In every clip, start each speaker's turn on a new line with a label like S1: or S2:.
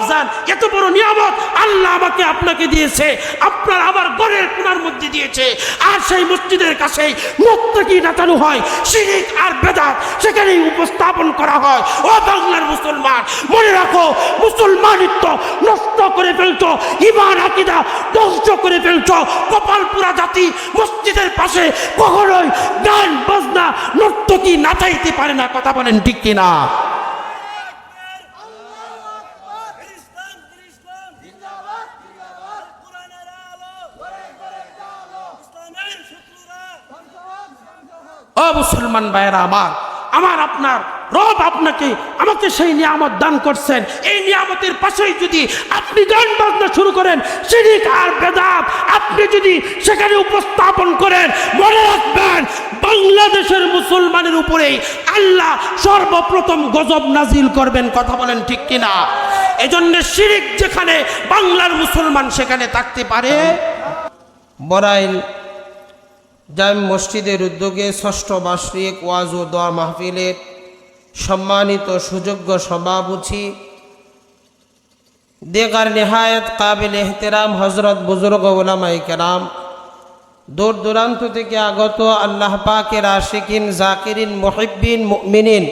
S1: বাপজান, এত বড় নিয়ামত আল্লাহ আমাকে আপনাকে দিয়েছে, আপনার আমার ঘরের কোণার মধ্যে দিয়েছে, আর সেই মসজিদের কাছেই মুত্তাকি নাচানো হয়, শিরক আর বেদাত সেখানেই উপস্থাপন করা হয়। ও বাংলার মুসলমান, মনে রাখো, মুসলমানিত্ব নষ্ট করে ফেলছো, ঈমান আকীদা ধ্বংস করে ফেলছো। কপালপুরা জাতি মসজিদের পাশে কখনোই গান বাজনা নর্তকী নাচাইতে পারে না। কথা বলেন ঠিক কিনা? ও মুসলমান ভাইয়েরা আমার, আমার আপনার রব আপনাকে আমাকে সেই নিয়ামত দান করছেন। এই নিয়ামতের পাশেই যদি আপনি গান বাজনা শুরু করেন, শিরক আর বেদাত আপনি যদি সেখানে উপস্থাপন করেন, মনে রাখবেন বাংলাদেশের মুসলমানের উপরেই আল্লাহ সর্বপ্রথম গজব নাজিল করবেন। কথা বলেন ঠিক কিনা? এজন্য শিরক যেখানে, বাংলার মুসলমান সেখানে থাকতে পারে।
S2: বরাইল জামি মসজিদের উদ্যোগে ষষ্ঠ বার্ষিক ওয়াজ ও দোয়া মাহফিলের সম্মানিত সুযোগ্য সভাপতি দেগার নেহায়েত কাবিল এহতেরাম হজরত বুজুর্গ উলামায়ে কেরাম, দূর দূরান্ত থেকে আগত আল্লাহ পাকের আশিকিন, জাকিরিন, মুহিব্বিন, মুমিনিন,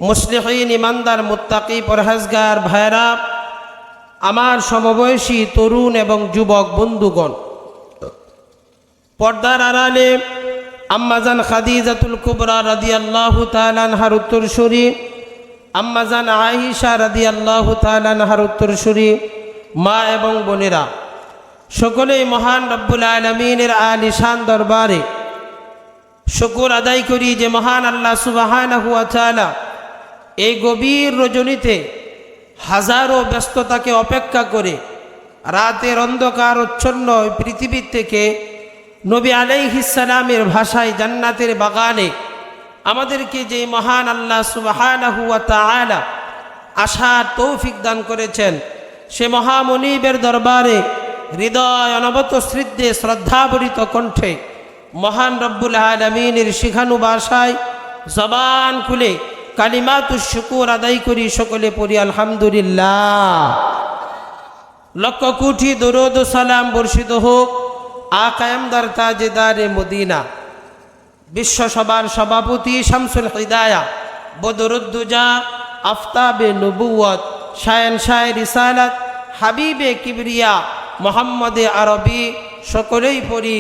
S2: মুসলিহিন, ইমানদার, মুত্তাকি, পরহেজগার ভাইরা, আমার সমবয়সী তরুণ এবং যুবক বন্ধুগণ, পর্দার আড়ালে আম্মাজান খাদিজাতুল কুবরা রাদিয়াল্লাহু তাআলা আনহার উত্তরসূরি, আম্মাজান আয়েশা রাদিয়াল্লাহু তাআলা আনহার উত্তরসূরি মা এবং বোনেরা, সকলেই মহান রব্বুল আলামিনের আলিশান দরবারে শুকর আদায় করি যে মহান আল্লাহ সুবহানাহু ওয়া তাআলা এই গভীর রজনীতে হাজারো ব্যস্ততাকে অপেক্ষা করে রাতের অন্ধকার উচ্ছন্ন পৃথিবীর থেকে নবী আলাইহিস সালামের ভাষায় জান্নাতের বাগানে আমাদেরকে যে মহান আল্লাহ সুবহানাহু ওয়া তাআলা আসার তৌফিক দান করেছেন, সে মহামনিবের দরবারে হৃদয় অনবত শ্রদ্ধে শ্রদ্ধাভরিত কণ্ঠে মহান রব্বুল আলামিনের শিখানু ভাষায় জবান খুলে কালিমাতুশ শুকুর আদায় করি। সকলে পড়ি আলহামদুলিল্লাহ। লক্ষ কোটি দরুদ ও সালাম বর্ষিত হোক আকায়ামদার তাজেদারে মদিনা, বিশ্বসভার সভাপতি শামসুল হিদায়া, বদরুদ্দুজা, আফতাবে নবুয়ত, শায়নশায় রিসালাত, হাবিবে কিবরিয়া মুহাম্মদে আরবি। সকলেই পড়ি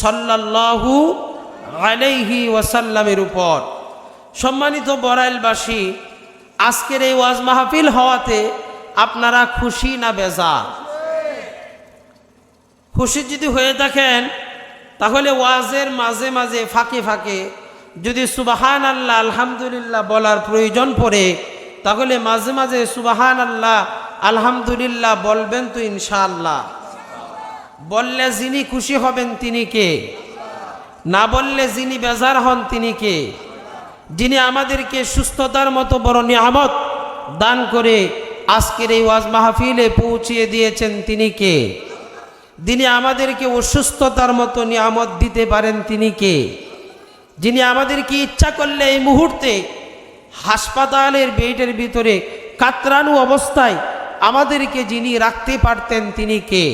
S2: সাল্লাল্লাহু আলাইহি ওয়াসাল্লামের উপর। সম্মানিত বরাইলবাসী, আজকের এই ওয়াজ মাহফিল হওয়াতে আপনারা খুশি না বেজার? খুশি যদি হয়ে থাকেন তাহলে ওয়াজের মাঝে মাঝে ফাঁকে ফাঁকে যদি সুবহান আল্লাহ আলহামদুলিল্লাহ বলার প্রয়োজন পড়ে, তাহলে মাঝে মাঝে সুবহান আল্লাহ আলহামদুলিল্লাহ বলবেন তো ইনশাআল্লাহ। বললে যিনি খুশি হবেন তিনি কে? না বললে যিনি বেজার হন তিনি কে? যিনি আমাদেরকে সুস্থতার মতো বড় নিয়ামত দান করে আজকের এই ওয়াজ মাহফিলে পৌঁছিয়ে দিয়েছেন তিনি কে? যিনি আমাদেরকে অসুস্থতার মতো নিয়ামত দিতে পারেন তিনি কে? যিনি আমাদেরকে ইচ্ছা করলে এই মুহূর্তে হাসপাতালের বেডের ভিতরে কাতরানো অবস্থায় আমাদেরকে যিনি রাখতে পারতেন তিনি কে?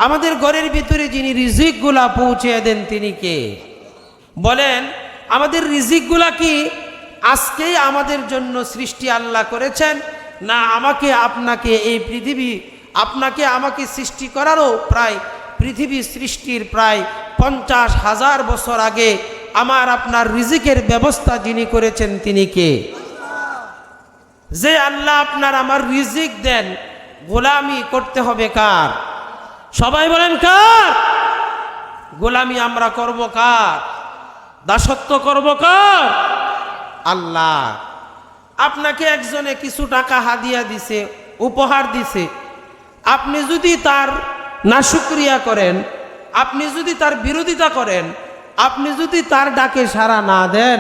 S2: আমাদের ঘরের ভিতরে যিনি রিজিকগুলা পৌঁছে দেন তিনি কে? বলেন, আমাদের রিজিকগুলা কি আজকেই আমাদের জন্য সৃষ্টি আল্লাহ করেছেন, না আমাকে আপনাকে এই পৃথিবী আপনাকে আমাকে সৃষ্টি করারও প্রায় পৃথিবী সৃষ্টির প্রায় 50,000 বছর আগে আমার আপনার রিজিকের ব্যবস্থা যিনি করেছেন তিনি কে? যে আল্লাহ আপনার আমার রিজিক দেন, গোলামি করতে হবে কার? সবাই বলেন কার? গোলামি আমরা করব কার? দাসত্ব করব কার? আল্লাহ। আপনাকে একজনে কিছু টাকা হাদিয়া দিছে, উপহার দিছে, আপনি যদি তার নাশুকরিয়া করেন, আপনি যদি তার বিরোধিতা করেন, আপনি যদি তার ডাকে সাড়া না দেন,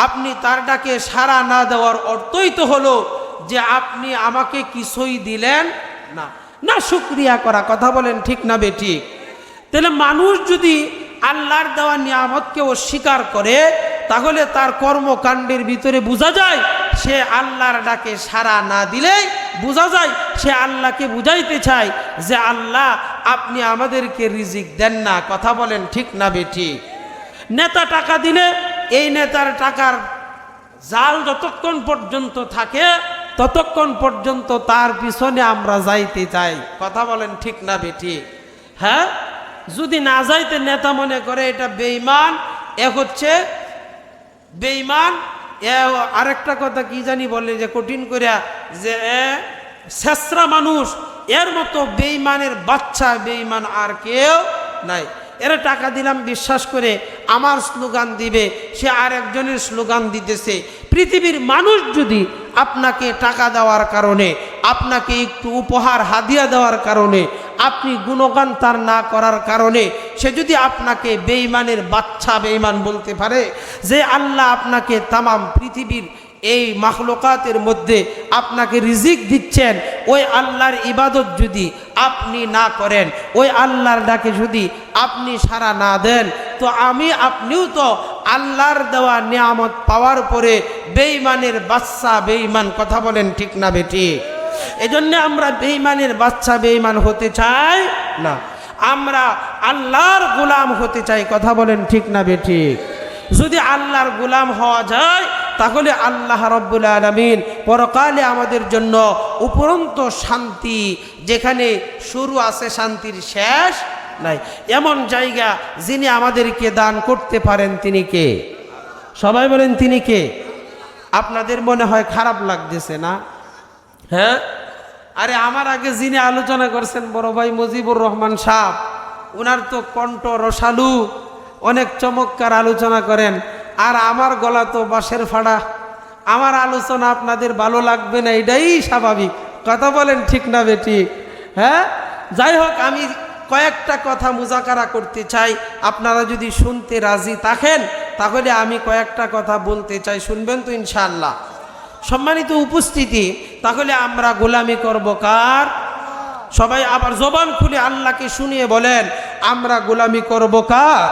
S2: আপনি তার ডাকে সাড়া না দেওয়ার অর্থই তো হলো যে আপনি আমাকে কিছুই দিলেন না। না শুকরিয়া করা, কথা বলেন ঠিক না বেঠিক? তাহলে মানুষ যদি আল্লাহর দেওয়া নিয়ামতকে অস্বীকার করে, তাহলে তার কর্মকাণ্ডের ভিতরে বোঝা যায় সে আল্লাহর ডাকে সাড়া না দিলেই বোঝা যায় সে আল্লাহকে বুঝাইতে চায় যে আল্লাহ আপনি আমাদেরকে রিজিক দেন না। কথা বলেন ঠিক না বেঠিক? নেতা টাকা দিলে এই নেতার টাকার জাল যতক্ষণ পর্যন্ত থাকে ততক্ষণ পর্যন্ত তার পিছনে আমরা যাইতে চাই। কথা বলেন ঠিক না বেঠিক? হ্যাঁ, যদি না যাইতে নেতা মনে করে এটা বেঈমান, এ হচ্ছে বেঈমান, এ আরেকটা কথা কি জানি বলে যে কঠিন করিয়া যে শেষরা মানুষ, এর মতো বেঈমানের বাচ্চা বেঈমান আর কেউ নাই। এরা টাকা দিলাম বিশ্বাস করে আমার স্লোগান দিবে, সে আর একজনের স্লোগান দিতেছে। পৃথিবীর মানুষ যদি আপনাকে টাকা দেওয়ার কারণে, আপনাকে একটু উপহার হাদিয়া দেওয়ার কারণে, আপনি গুণগান তার না করার কারণে সে যদি আপনাকে বেঈমানের বাচ্চা বেঈমান বলতে পারে, যে আল্লাহ আপনাকে তামাম পৃথিবীর এই মাখলুকাতের মধ্যে আপনাকে রিজিক দিচ্ছেন, ওই আল্লাহর ইবাদত যদি আপনি না করেন, ওই আল্লাহর ডাকে যদি আপনি সাড়া না দেন, তো আপনিও তো আল্লাহর দেওয়া নিয়ামত পাওয়ার পরে বেঈমানের বাচ্চা বেঈমান। কথা বলেন ঠিক না বেঠিক? এজন্য আমরা বেঈমানের বাচ্চা বেঈমান হতে চাই না, আমরা আল্লাহর গোলাম হতে চাই। কথা বলেন ঠিক না বেঠিক? যদি আল্লাহর গোলাম হওয়া যায় তাহলে আল্লাহ রাব্বুল আলামিন পরকালে আমাদের জন্য উপরন্ত শান্তি, যেখানে শুরু আছে শান্তির শেষ নাই, এমন জায়গা যিনি আমাদেরকে দান করতে পারেন তিনি কে? সবাই বলেন তিনি কে? আপনাদের মনে হয় খারাপ লাগতেছে না? হ্যাঁ, আরে আমার আগে যিনি আলোচনা করছেন বড় ভাই মুজিবুর রহমান সাহেব, ওনার তো কণ্ঠ রসালু, অনেক চমৎকার আলোচনা করেন। আর আমার গলা তো বাঁশের ফাড়া, আমার আলোচনা আপনাদের ভালো লাগবে না, এটাই স্বাভাবিক। কথা বলেন ঠিক না বেঠিক? হ্যাঁ, যাই হোক, আমি কয়েকটা কথা মুজাকারা করতে চাই। আপনারা যদি শুনতে রাজি থাকেন তাহলে আমি কয়েকটা কথা বলতে চাই, শুনবেন তো ইনশাআল্লাহ? সম্মানিত উপস্থিতি, তাহলে আমরা গোলামি করব কার? সবাই আবার জবান খুলে আল্লাহকে শুনিয়ে বলেন, আমরা গোলামি করব কার?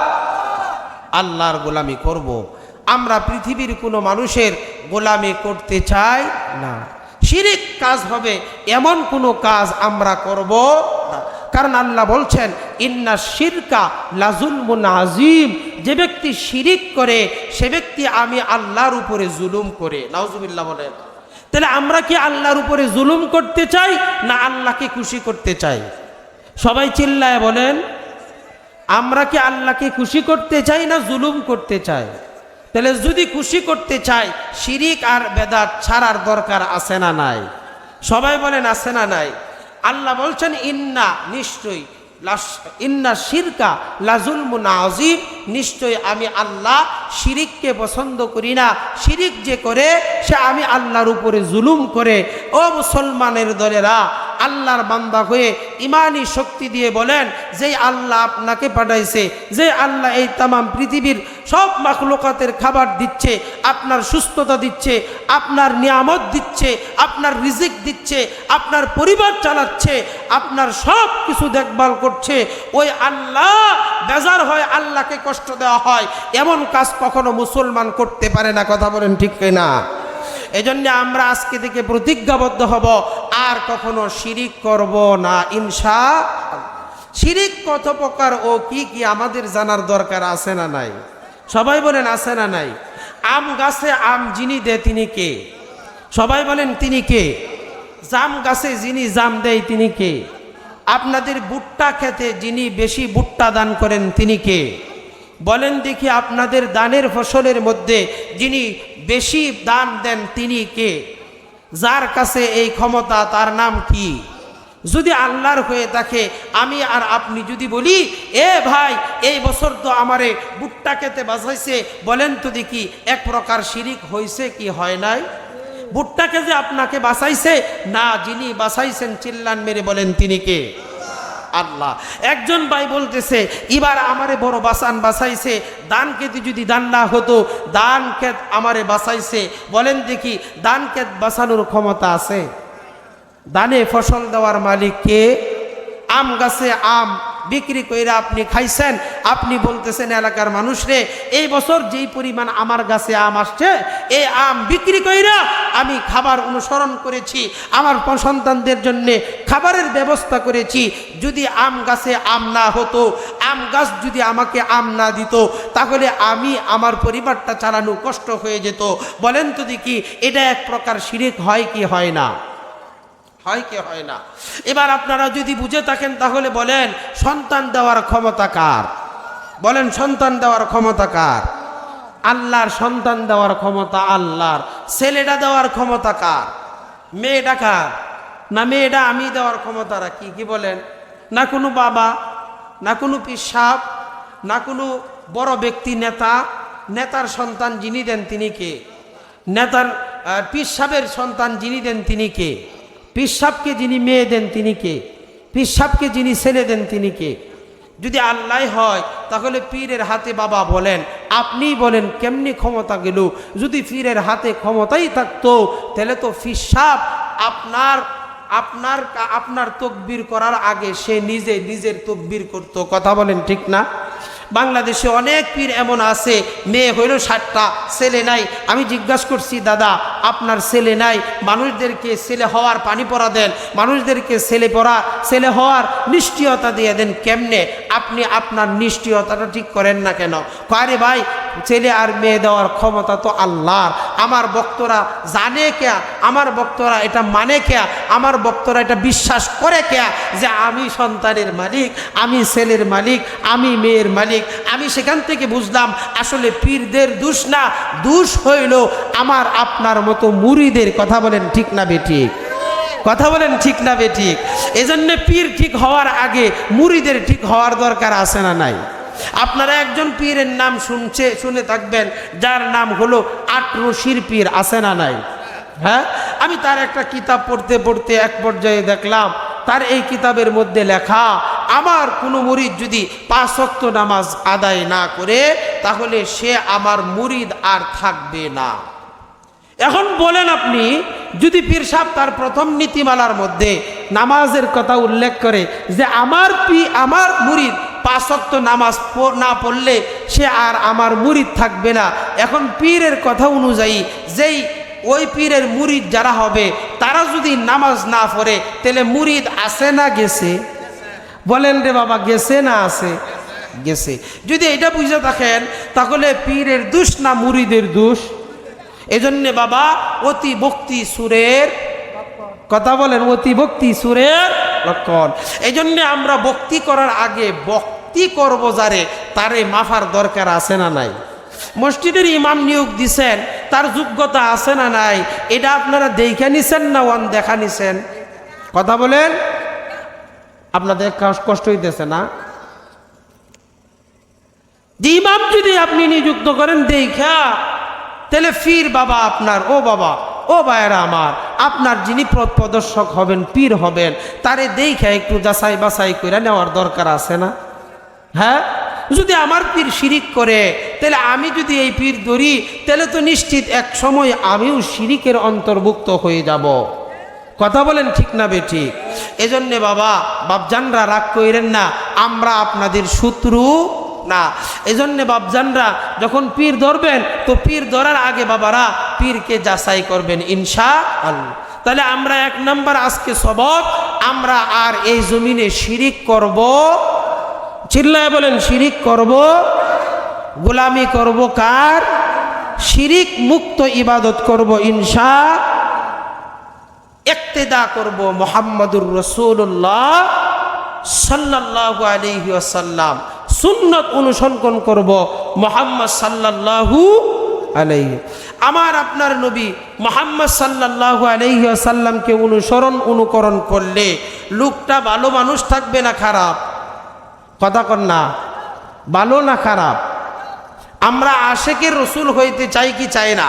S2: আল্লাহর গোলামি করব। আমরা পৃথিবীর কোনো মানুষের গোলামি করতে চাই না। শিরিক কাজ হবে এমন কোনো কাজ আমরা করব না, কারণ আল্লাহ বলছেন ইন্না শিরকা লাজুলমুন আযীম, যে ব্যক্তি শিরিক করে সে ব্যক্তি আমি আল্লাহর উপরে জুলুম করে। নাউজুবিল্লাহ বলেন। তাহলে আমরা কি আল্লাহর উপরে জুলুম করতে চাই না আল্লাহকে খুশি করতে চাই? সবাই চিল্লায় বলেন, আমরা কি আল্লাহকে খুশি করতে চাই না জুলুম করতে চাই? তাহলে যদি খুশি করতে চাই, শিরিক আর বেদাত ছাড়ার দরকার আছে না নাই? সবাই বলেন আছে না নাই? আল্লাহ বলছেন ইন্না, নিশ্চয়ই, ইন্না শিরকা লাজুলমুন আযীম, নিশ্চয় আমি আল্লাহ শিরিককে পছন্দ করি না। শিরিক যে করে সে আমি আল্লাহর উপরে জুলুম করে। ও মুসলমানের দলেরা, আল্লাহর বান্দা হয়ে ইমানি শক্তি দিয়ে বলেন, যে আল্লাহ আপনাকে পাঠাইছে, যে আল্লাহ এই তামাম পৃথিবীর সব মাখলুকাতের খাবার দিচ্ছে, আপনার সুস্থতা দিচ্ছে, আপনার নিয়ামত দিচ্ছে, আপনার রিজিক দিচ্ছে, আপনার পরিবার চালাচ্ছে, আপনার সব কিছু দেখভাল করছে, ওই আল্লাহ বেজার হয়, আল্লাহকে কষ্ট দেওয়া হয়, এমন কাজ কখনো মুসলমান করতে পারে না। কথা বলেন ঠিক না? এজন্য আমরা আজকে থেকে প্রতিজ্ঞাবদ্ধ হব, আর কখনো শিরিক করব না ইনশাআল্লাহ। শিরিক কত প্রকার ও কি কি আমাদের জানার দরকার আছে না নাই? সবাই বলেন আছে না নাই? আম গাছে আম যিনি দেয় তিনি কে? সবাই বলেন তিনি কে? জাম গাছে যিনি জাম দেয় তিনি কে? আপনাদের ভুট্টা খেতে যিনি বেশি ভুট্টা দান করেন তিনি কে? বলেন দেখি, আপনাদের দানের ফসলের মধ্যে যিনি বেশি দান দেন তিনি কে? যার কাছে এই ক্ষমতা তার নাম কি? যদি আল্লাহর হয়ে থাকে, আমি আর আপনি যদি বলি, এ ভাই এই বছর তো আমারে ভুট্টা খেতে বাঁচাইছে, বলেন তো দেখি এক প্রকার শিরিক হয়েছে কি হয় নাই? ভুট্টাকে যে আপনাকে বাঁচাইছে না, যিনি বাঁচাইছেন চিল্লান মেরে বলেন তিনি কে? আল্লাহ। একজন ভাই বলতেছে, এবার আমারে বড় বাঁচাইছে, দান খেতে যদি দান না হতো, দান খেত আমারে বাঁচাইছে, বলেন দেখি দান খেত বাঁচানোর ক্ষমতা আছে? দানে ফসল দেওয়ার মালিক কে? আম গাছে আম বিক্রি কইরা আপনি খাইছেন, আপনি বলতেছেন এলাকার মানুষরে এই বছর যেই পরিমাণ আমার গাছে আম আসছে এই আম বিক্রি কইরা আমি খাবার অনুসরণ করেছি, আমার সন্তানদের জন্য খাবারের ব্যবস্থা করেছি। যদি আম গাছে আম না হতো, আম গাছ যদি আমাকে আম না দিত, তাহলে আমি আমার পরিবারটা চালানো কষ্ট হয়ে যেত। বলেন তো দেখি, এটা এক প্রকার শিরক হয় কি হয় না? হয় কি হয় না? এবার আপনারা যদি বুঝে থাকেন তাহলে বলেন, সন্তান দেওয়ার ক্ষমতা কার? বলেন, সন্তান দেওয়ার ক্ষমতা কার? আল্লাহর। সন্তান দেওয়ার ক্ষমতা আল্লাহর। ছেলেটা দেওয়ার ক্ষমতা কার? মেয়েটা কার? না মেয়েটা আমি দেওয়ার ক্ষমতা রাখি? কি বলেন? না কোনো বাবা, না কোনো পীর সাহেব, না কোনো বড় ব্যক্তি, নেতার সন্তান যিনি দেন তিনি কে? নেতার পীর সাহেবের সন্তান যিনি দেন তিনি কে? পীর সাহেবকে যিনি মেয়ে দেন তিনি কে? পীর সাহেবকে যিনি ছেলে দেন তিনি কে? যদি আল্লাহ হয় তাহলে পীরের হাতে বাবা বলেন, আপনিই বলেন কেমনি ক্ষমতা গেল? যদি পীরের হাতে ক্ষমতাই থাকতো তাহলে তো পীর সাহেব আপনার তকবীর করার আগে সে নিজের তকবীর করত। কথা বলেন ঠিক না? বাংলাদেশে অনেক পীর এমন আছে, মেয়ে হইল 60টা, ছেলে নাই। আমি জিজ্ঞাসা করছি, দাদা আপনার ছেলে নাই, মানুষদেরকে ছেলে হওয়ার পানি পড়া দেন, মানুষদেরকে ছেলে হওয়ার নিশ্চয়তা দিয়ে দেন, কেমনে? আপনি আপনার নিশ্চয়তাটা ঠিক করেন না কেন? আরে ভাই, ছেলে আর মেয়ে দেওয়ার ক্ষমতা তো আল্লাহর। আমার বক্তরা জানে কে? আমার বক্তরা এটা মানে কে? আমার বক্তরা এটা বিশ্বাস করে কে যে আমি সন্তানের মালিক, আমি ছেলের মালিক, আমি মেয়ের মালিক? আমি সেখান থেকে বুঝলাম আসলে পীরদের দোষ না, দোষ হইল আমার আপনার মতো মুরিদের। কথা বলেন ঠিক না বেঠিক? কথা বলেন ঠিক না বেঠিক? এজন্য পীর ঠিক হওয়ার আগে মুরিদের ঠিক হওয়ার দরকার আছে না নাই? আপনারা একজন পীরের নাম শুনে থাকবেন, যার নাম হলো আটরশির পীর, আছে না নাই? হ্যাঁ, আমি তার একটা কিতাব পড়তে এক পর্যায়ে দেখলাম তার এই কিতাবের মধ্যে লেখা, আমার কোনো মুরিদ যদি 5 ওয়াক্ত নামাজ আদায় না করে তাহলে সে আমার মুরিদ আর থাকবে না। এখন বলেন আপনি, যদি পীর সাহেব তার প্রথম নীতিমালার মধ্যে নামাজের কথা উল্লেখ করে যে আমার মুরিদ 5 ওয়াক্ত নামাজ না পড়লে সে আর আমার মুরিদ থাকবে না, এখন পীরের কথা অনুযায়ী যেই ওই পীরের মুরিদ যারা হবে তারা যদি নামাজ না পড়ে তাহলে মুরিদ আছে না গেছে? বলেন রে বাবা, গেছে না আছে? গেছে। যদি এটা বুঝে থাকেন তাহলে পীরের দোষ না মুরিদের দোষ? এজন্যে বাবা, অতি ভক্তি সুরের কথা বলেন, অতি ভক্তি সুরের লক্ষণ। এই জন্যে আমরা ভক্তি করার আগে ভক্তি করব যারে, তারে মাফার দরকার আছে না নাই? মসজিদের ইমাম নিয়োগ দিছেন, তার যোগ্যতা আছে না নাই? এটা আপনারা দেখে নিছেন না দেখা নিছেন? কথা বলেন, আপনাদের কষ্ট হইতেছে না? যে ইমাম যদি আপনি নিযুক্ত করেন দেখা, তাহলে ফির বাবা আপনার, ও ভাইয়েরা আমার, আপনার যিনি পথ প্রদর্শক হবেন, পীর হবেন, তারে দেখা একটু যাচাই বাছাই করে নেওয়ার দরকার আছে না? হ্যাঁ, যদি আমার পীর শিরিক করে তাহলে আমি যদি এই পীর ধরি তাহলে তো নিশ্চিত এক সময় আমিও শিরিকের অন্তর্ভুক্ত হয়ে যাব। কথা বলেন ঠিক না বেঠিক? এজন্যে বাবা বাপজানরা রাগ কইরেন না, আমরা আপনাদের শত্রু না। এজন্যে বাপজানরা যখন পীর ধরবেন তো পীর ধরার আগে বাবারা পীরকে যাচাই করবেন ইনশাআল্লাহ। তাহলে আমরা 1 নম্বর আজকে সবক, আমরা আর এই জমিনে শিরিক করব, চিল্লায় বলেন শিরিক করব, গোলামি করব কার? শিরিক মুক্ত ইবাদত করব ইনশাআল্লাহ, ইক্তেদা করব মুহাম্মদুর রাসূলুল্লাহ সাল্লাল্লাহু আলাইহি ওয়াসাল্লাম, সুন্নত অনুসরণ করব মুহাম্মদ সাল্লাল্লাহু আলাইহি। আমার আপনার নবী মুহাম্মদ সাল্লাল্লাহু আলাইহি ওয়াসাল্লামকে অনুকরণ করলে লোকটা ভালো মানুষ থাকবে না খারাপ? কথা কন না, ভালো না খারাপ? আমরা আশেকের রসুল হইতে চাই কি চাই না?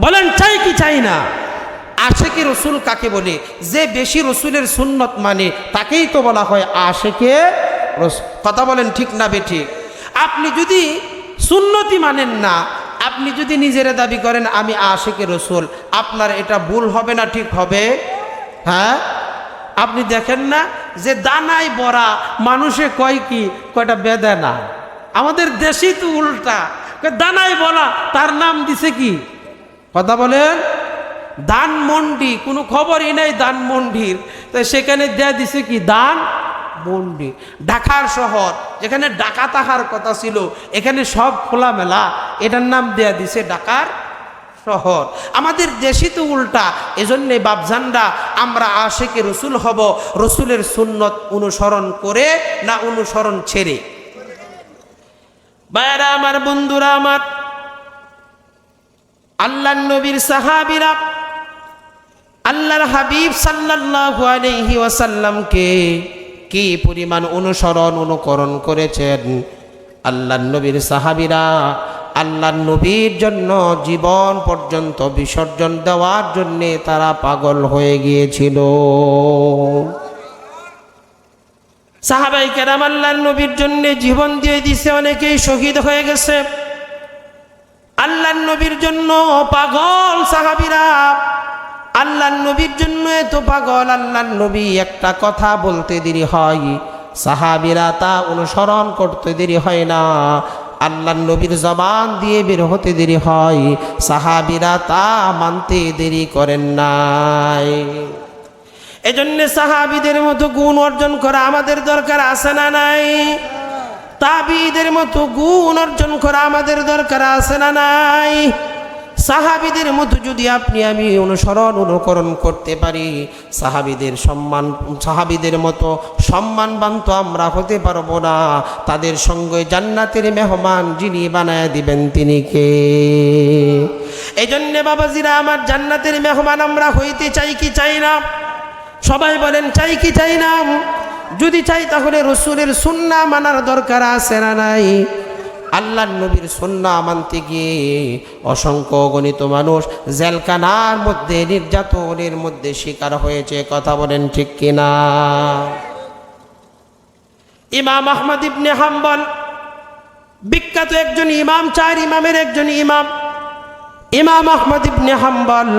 S2: বলেন চাই কি চাই না? আশেকে রসুল কাকে বলে? যে বেশি রসুলের সুন্নত মানে তাকেই তো বলা হয় আশেকে রসুল। কথা বলেন ঠিক না বেঠিক? আপনি যদি সুন্নতি মানেন না, আপনি যদি নিজের দাবি করেন আমি আশেকে রসুল, আপনার এটা ভুল হবে না ঠিক হবে? হ্যাঁ, আপনি দেখেন না যে দানায় ভরা মানুষে কয় কি কয়টা বেদানা। আমাদের দেশই তো উল্টা, দানায় ভরা তার নাম দিছে কি কথা বলেন ধানমন্ডি, কোনো খবরই নাই ধানমন্ডির, তো সেখানে দেয়া দিছে কি দান মন্ডি। ঢাকার শহর যেখানে ডাকা তাহার কথা ছিল এখানে সব খোলামেলা, এটার নাম দেয়া দিছে ঢাকার শহর। আমাদের দেশই তো উল্টা। এজন্যে বাপজানরা আমরা আশিকে রসুল হব রসুলের সুন্নত অনুসরণ করে না অনুসরণ ছেড়ে। ভাইরা আমার, বন্ধুরা আমার, আল্লাহর নবীর সাহাবীরা আল্লাহর হাবিব সাল্লাল্লাহু আলাইহি ওয়াসাল্লামকে কি পরিমাণ অনুকরণ করেছেন। আল্লাহর নবীর সাহাবীরা আল্লাহর নবীর জন্য জীবন পর্যন্ত বিসর্জন দেওয়ার জন্য তারা পাগল হয়ে গিয়েছিল। সাহাবায়ে কেরাম আল্লাহর নবীর জন্য জীবন দিয়ে দিছে, অনেকেই শহীদ হয়ে গেছে। আল্লাহর নবীর জন্য পাগল সাহাবীরা, আল্লাহর নবীর জন্য এত পাগল। আল্লাহর নবী একটা কথা বলতে দেরি হয়, সাহাবীরা তা অনুসরণ করতে দেরি হয় না। আল্লাহর নবীর জবান দিয়ে বের হতে দেরি হয়, সাহাবীরা তা মানতে দেরি করেন নাই। এজন্য সাহাবীদের মতো গুণ অর্জন করা আমাদের দরকার আছে না নাই? তাবিদের মতো গুণ অর্জন করা আমাদের দরকার আছে না নাই? সাহাবীদের মতো যদি আপনি আমি অনুকরণ করতে পারি, সাহাবীদের মতো সম্মানবান তো আমরা হতে পারবো না। তাদের সঙ্গে জান্নাতের মেহমান যিনি বানায় দিবেন তিনি কে? এই জন্য বাবাজিরা আমার, জান্নাতের মেহমান আমরা হইতে চাই কি চাই না? সবাই বলেন চাই কি চাই না? যদি চাই তাহলে রসুলের সুন্নাহ মানার দরকার আছে না নাই? আল্লাহর নবীর সুন্নাহ মানতে গিয়ে অসংখ্য গণিত মানুষ জেলখানার মধ্যে নির্যাতনের মধ্যে শিকার হয়েছে। কথা বলেন ঠিক কিনা? ইমাম আহমদ ইবনে হাম্বল বিখ্যাত একজন ইমাম, 4 ইমামের একজন ইমাম। ইমাম আহমদ ইবনে হাম্বল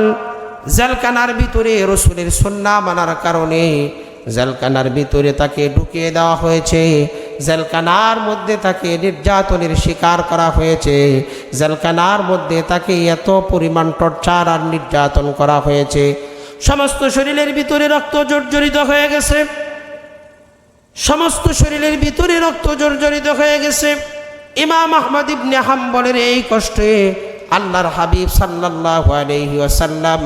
S2: জেলখানার ভিতরে রসুলের সুন্নাহ মানার কারণে জেলখানার ভিতরে তাকে ঢুকিয়ে দেওয়া হয়েছে। জেলখানার মধ্যে তাকে নির্যাতনের শিকার করা হয়েছে। জেলখানার মধ্যে তাকে এত পরিমাণ টর্চার আর নির্যাতন করা হয়েছে, সমস্ত শরীরের ভিতরে রক্ত জর্জরিত হয়ে গেছে। সমস্ত শরীরের ভিতরে রক্ত জর্জরিত হয়ে গেছে। ইমাম আহমদ ইবনে হাম্বলের এই কষ্টে আল্লাহর হাবিব সাল্লাল্লাহু আলাইহি ওয়াসাল্লাম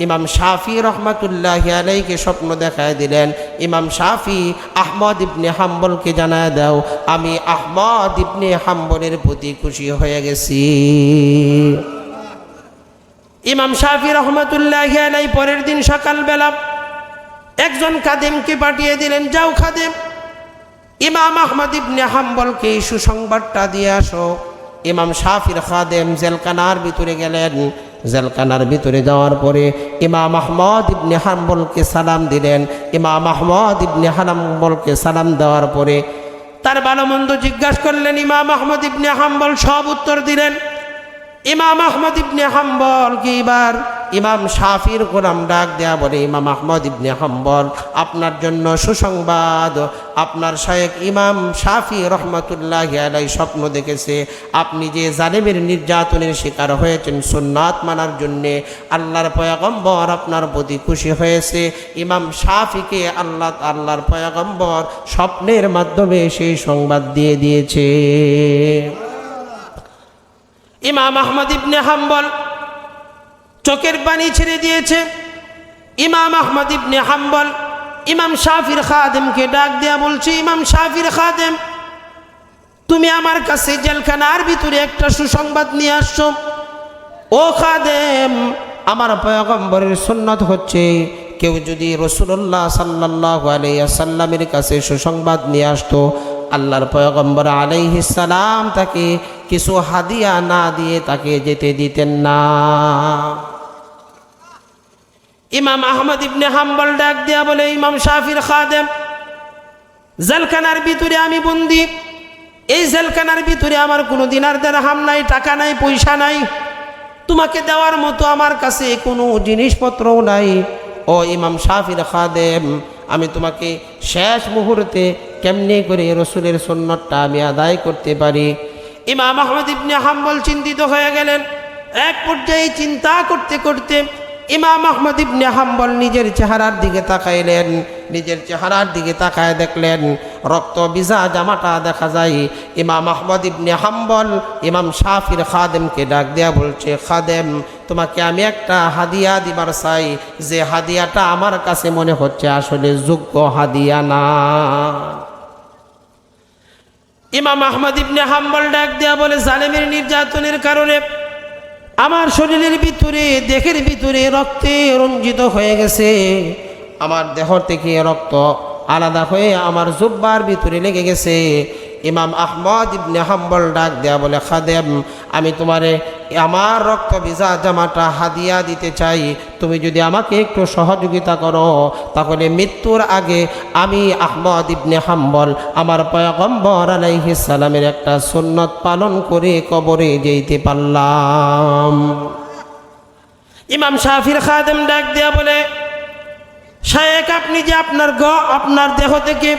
S2: ইমাম শাফি রহমাতুল্লাহি আলাইহিকে স্বপ্ন দেখায় দিলেন। ইমাম শাফি আহমদ ইবনে হাম্বলকে জানায় দাও, আমি আহমদ ইবনে হাম্বলের প্রতি খুশি হয়ে গেছি। ইমাম শাফি রহমাতুল্লাহি আলাইহি পরের দিন সকালবেলা একজন খাদেমকে পাঠিয়ে দিলেন, যাও খাদেম, ইমাম আহমদ ইবনে হাম্বলকে সুসংবাদটা দিয়ে আসো। ইমাম শাফির খাদেম জেলখানার ভিতরে গেলেন। জেলখানার ভিতরে যাওয়ার পরে ইমাম আহমদ ইবনে হাম্বলকে সালাম দিলেন। ইমাম আহমদ ইবনে হাম্বলকে সালাম দেওয়ার পরে তার ভালো মন্দ জিজ্ঞাসা করলেন। ইমাম আহমদ ইবনে হাম্বল সব উত্তর দিলেন। ইমাম আহমদ ইবনে হাম্বল কি এবার ইমাম শাফির গোলাম ডাক দেয়া বলে, ইমাম আহমদ ইবনে হাম্বল, আপনার জন্য সুসংবাদ। আপনার শায়েখ ইমাম শাফি রহমাতুল্লাহি আলাইহি স্বপ্ন দেখেছে আপনি যে জালেমের নির্যাতনের শিকার হয়েছেন সুন্নাত মানার জন্যে আল্লাহর পয়গম্বর আপনার প্রতি খুশি হয়েছে। ইমাম শাফিকে আল্লাহর পয়গম্বর স্বপ্নের মাধ্যমে সেই সংবাদ দিয়ে দিয়েছে। ইমাম আহমদ ইবনে হাম্বল চোখের পানি ছেড়ে দিয়েছে। ইমাম আহমদ ইবনে হাম্বল ইমাম শাফির খাদেমকে ডাক দেয়া বলছে, ইমাম শাফির খাদেম, তুমি আমার কাছে জেলখানার ভিতরে একটা সুসংবাদ নিয়ে আসছো। ও খাদেম, আমার পয়গম্বরের সুন্নাত হচ্ছে কেউ যদি রাসূলুল্লাহ সাল্লাল্লাহু আলাইহি ওয়াসাল্লামের কাছে সুসংবাদ নিয়ে আসতো, আল্লাহর পয়গম্বর আলাইহিস সালাম তাকে কিছু হাদিয়া না দিয়ে তাকে যেতে দিতেন না। ইমাম আহমদ ইবনে হাম্বল ডাক দেয়া বলে, ইমাম শাফির খাদেম, জেলখানার ভিতরে আমি বন্দি। এই জেলখানার ভিতরে আমার কোনো দিনার দিরহাম নাই, টাকা নাই, পয়সা নাই, তোমাকে দেওয়ার মতো আমার কাছে কোনো জিনিসপত্রও নাই। ও ইমাম শাফির খাদেম, আমি তোমাকে শেষ মুহূর্তে কেমনে করে রসুলের সুন্নতটা আমি আদায় করতে পারি। ইমাম আহমদ ইবনে হাম্বল চিন্তিত হয়ে গেলেন। এক পর্যায়ে চিন্তা করতে করতে ইমাম আহমদ ইবনে হাম্বল নিজের চেহারার দিকে তাকাইলেন। নিজের চেহারার দিকে তাকায় দেখলেন রক্ত ভিজা জামাটা দেখা যায়। ইমাম আহমদ ইবনে হাম্বল ইমাম শাফির খাদেমকে ডাক দেয়া বলছে, খাদেম, তোমাকে আমি একটা হাদিয়া দিবার চাই, যে হাদিয়াটা আমার কাছে মনে হচ্ছে আসলে যোগ্য হাদিয়া না। ইমাম আহমদ ইবনে হাম্বল ডাক দেয়া বলে, জালেমের নির্যাতনের কারণে আমার শরীরের ভিতরে, দেহের ভিতরে রক্তে রঞ্জিত হয়ে গেছে। আমার দেহ থেকে রক্ত আলাদা হয়ে আমার জুব্বার ভিতরে লেগে গেছে। ইমাম আহমদ ইবনে হাম্বল ডাক দেয়া বলে, খাদেম, আমি তোমারে আমার রক্ত ভিজা জামাটা হাদিয়া দিতে চাই। তুমি যদি আমাকে একটু সহযোগিতা করো, তাহলে মৃত্যুর আগে আমি আহমদ ইবনে হাম্বল আমার পয়গম্বর আলাইহিস সালামের একটা সুন্নত পালন করে কবরে যেতে পারলাম। ইমাম শাফির খাদেম ডাক দেয়া বলে, শায়েখ, আপনি যে আপনার দেহ থেকে,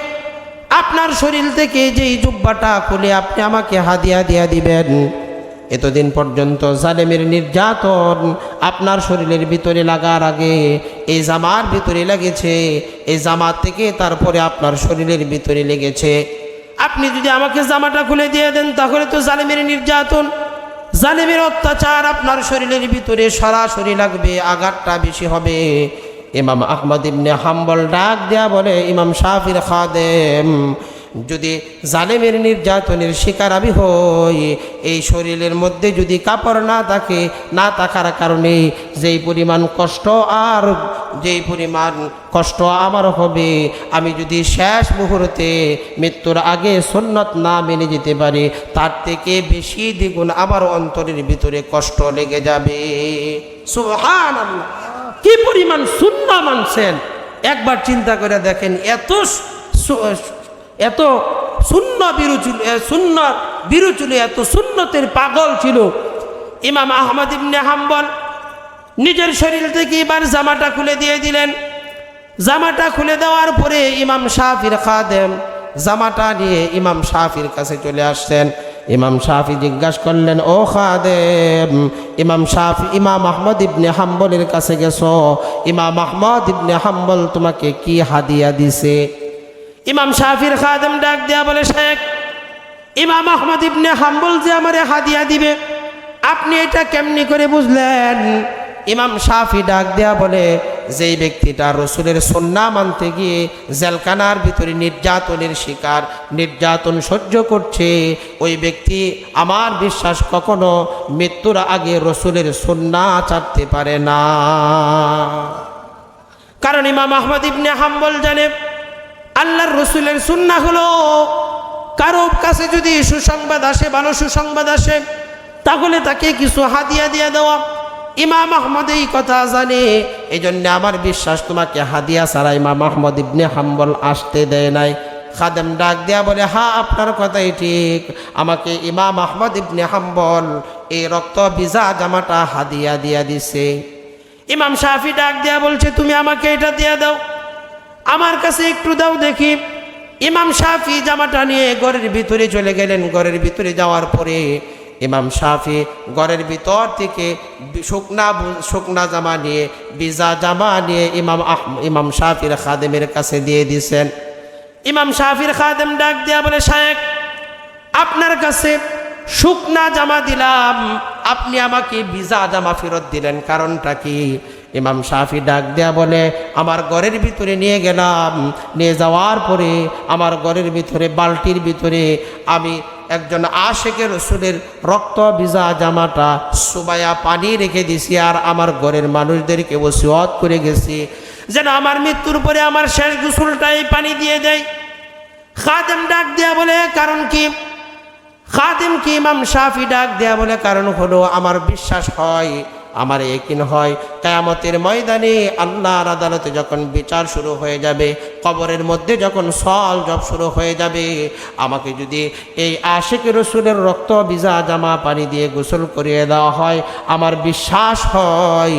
S2: আপনার শরীর থেকে যেই জুব্বাটা খুলে আপনি আমাকে হাদিয়া দিয়া দিবেন, এতদিন পর্যন্ত জালেমের নির্যাতন আপনার শরীরের ভিতরে লাগার আগে এই জামার ভিতরে লেগেছে, এই জামা থেকে তারপরে আপনার শরীরের ভিতরে লেগেছে। আপনি যদি আমাকে জামাটা খুলে দিয়ে দেন, তাহলে তো জালেমের নির্যাতন, জালেমের অত্যাচার আপনার শরীরের ভিতরে সরাসরি লাগবে, আঘাতটা বেশি হবে। ইমাম আহমদ ইবনে হাম্বল ডাক দেয়া বলে, ইমাম শাফির খাদেম, যদি জালেমের নির্যাতনের শিকার আমি হই, এই শরীরের মধ্যে যদি কাপড় না থাকে, না থাকার কারণে যেই পরিমাণ কষ্ট আমার হবে, আমি যদি শেষ মুহূর্তে মৃত্যুর আগে সুন্নত না মেনে যেতে পারি, তার থেকে বেশি দ্বিগুণ আমার অন্তরের ভিতরে কষ্ট লেগে যাবে। সুবহানাল্লাহ, কি পরিমাণ সুন্নাহ মানছেন একবার চিন্তা করে দেখেন। এত সুন্নাহ বিরুচুলে এত সুন্নতের পাগল ছিল ইমাম আহমদ ইবনে হাম্বল। নিজের শরীর থেকে এবার জামাটা খুলে দিয়ে দিলেন। জামাটা খুলে দেওয়ার পরে ইমাম শাফির খাদেম জামাটা নিয়ে ইমাম শাফির কাছে চলে আসছেন। ইমাম শাফি জিজ্ঞাসা করলেন, ও খাদেম, ইমাম আহমদ ইবনে হাম্বলের কাছে গেছো, ইমাম আহমদ ইবনে হাম্বল তোমাকে কি হাদিয়া দিছে? ইমাম শাফির খাদেম ডাক দেয়া বলে, শেখ, ইমাম আহমদ ইবনে হাম্বল যে আমারে হাদিয়া দিবে, আপনি এটা কেমনি করে বুঝলেন? ইমাম শাফি ডাক দেয়া বলে, যেই ব্যক্তিটা রসুলের সুন্নাহ মানতে গিয়ে জেলখানার ভিতরে নির্যাতনের শিকার, নির্যাতন সহ্য করছে, ওই ব্যক্তি আমার বিশ্বাস কখনো মৃত্যুর আগে রসুলের সুন্নাহ ছাড়তে পারে না। কারণ ইমাম আহমদ ইবনে হাম্বল জানে, আল্লাহর রসুলের সুন্নাহ হলো, কারো কাছে যদি সুসংবাদ আসে, ভালো সুসংবাদ আসে, তাহলে তাকে কিছু হাদিয়া দিয়ে দেওয়া। ইমাম আহমদ এই কথা জানে, এই জন্য আমার বিশ্বাস তোমাকে হাদিয়া ছাড়া ইমাম আহমদ ইবনে হাম্বল আসতে দেয় নাই। খাদেম ডাক দেয়া বলে, হ্যাঁ, আপনার কথাই ঠিক, আমাকে ইমাম আহমদ ইবনে হাম্বল এই রক্ত ভিজা জামাটা হাদিয়া দিয়া দিছে। ইমাম শাফি ডাক দেয়া বলছে, তুমি আমাকে এটা দিয়ে দাও, আমার কাছে একটু দাও দেখি। ইমাম শাফি জামাটা নিয়ে ঘরের ভিতরে চলে গেলেন। ঘরের ভিতরে যাওয়ার পরে ইমাম শাফি ঘরের ভিতর থেকে শুকনা জামা নিয়ে, ভিজা জামা নিয়ে ইমাম শাফির খাদেমের কাছে দিয়ে দিছেন। ইমাম শাফির খাদেম ডাক দেয়া বলে, শায়েখ, আপনার কাছে শুকনা জামা দিলাম, আপনি আমাকে ভিজা জামা ফেরত দিলেন, কারণটা কি? ইমাম শাফি ডাক দেয়া বলে, আমার ঘরের ভিতরে নিয়ে গেলাম, নিয়ে যাওয়ার পরে আমার ঘরের ভিতরে বালতির ভিতরে আমি একজন আশেকের রসুলের রক্ত ভিজা জামাটা সুবায়া পানি রেখে দিছি, আর আমার ঘরের মানুষদেরকে ওসিয়ত করে গেছি যেন আমার মৃত্যুর পরে আমার শেষ গোসলটাই পানি দিয়ে দেয়। খাদেম ডাক দেয়া বলে, কারণ কি? খাদেম কি ইমাম শাফি ডাক দেয়া বলে, কারণ হলো আমার বিশ্বাস হয় আমার ইয়াকিন হয় কিয়ামতের ময়দানে আল্লাহর আদালতে যখন বিচার শুরু হয়ে যাবে, কবরের মধ্যে যখন সওয়াল জব শুরু হয়ে যাবে, আমাকে যদি এই আশিক রসুলের রক্ত ভিজা জামা পানি দিয়ে গোসল করিয়ে দেওয়া হয়, আমার বিশ্বাস হয়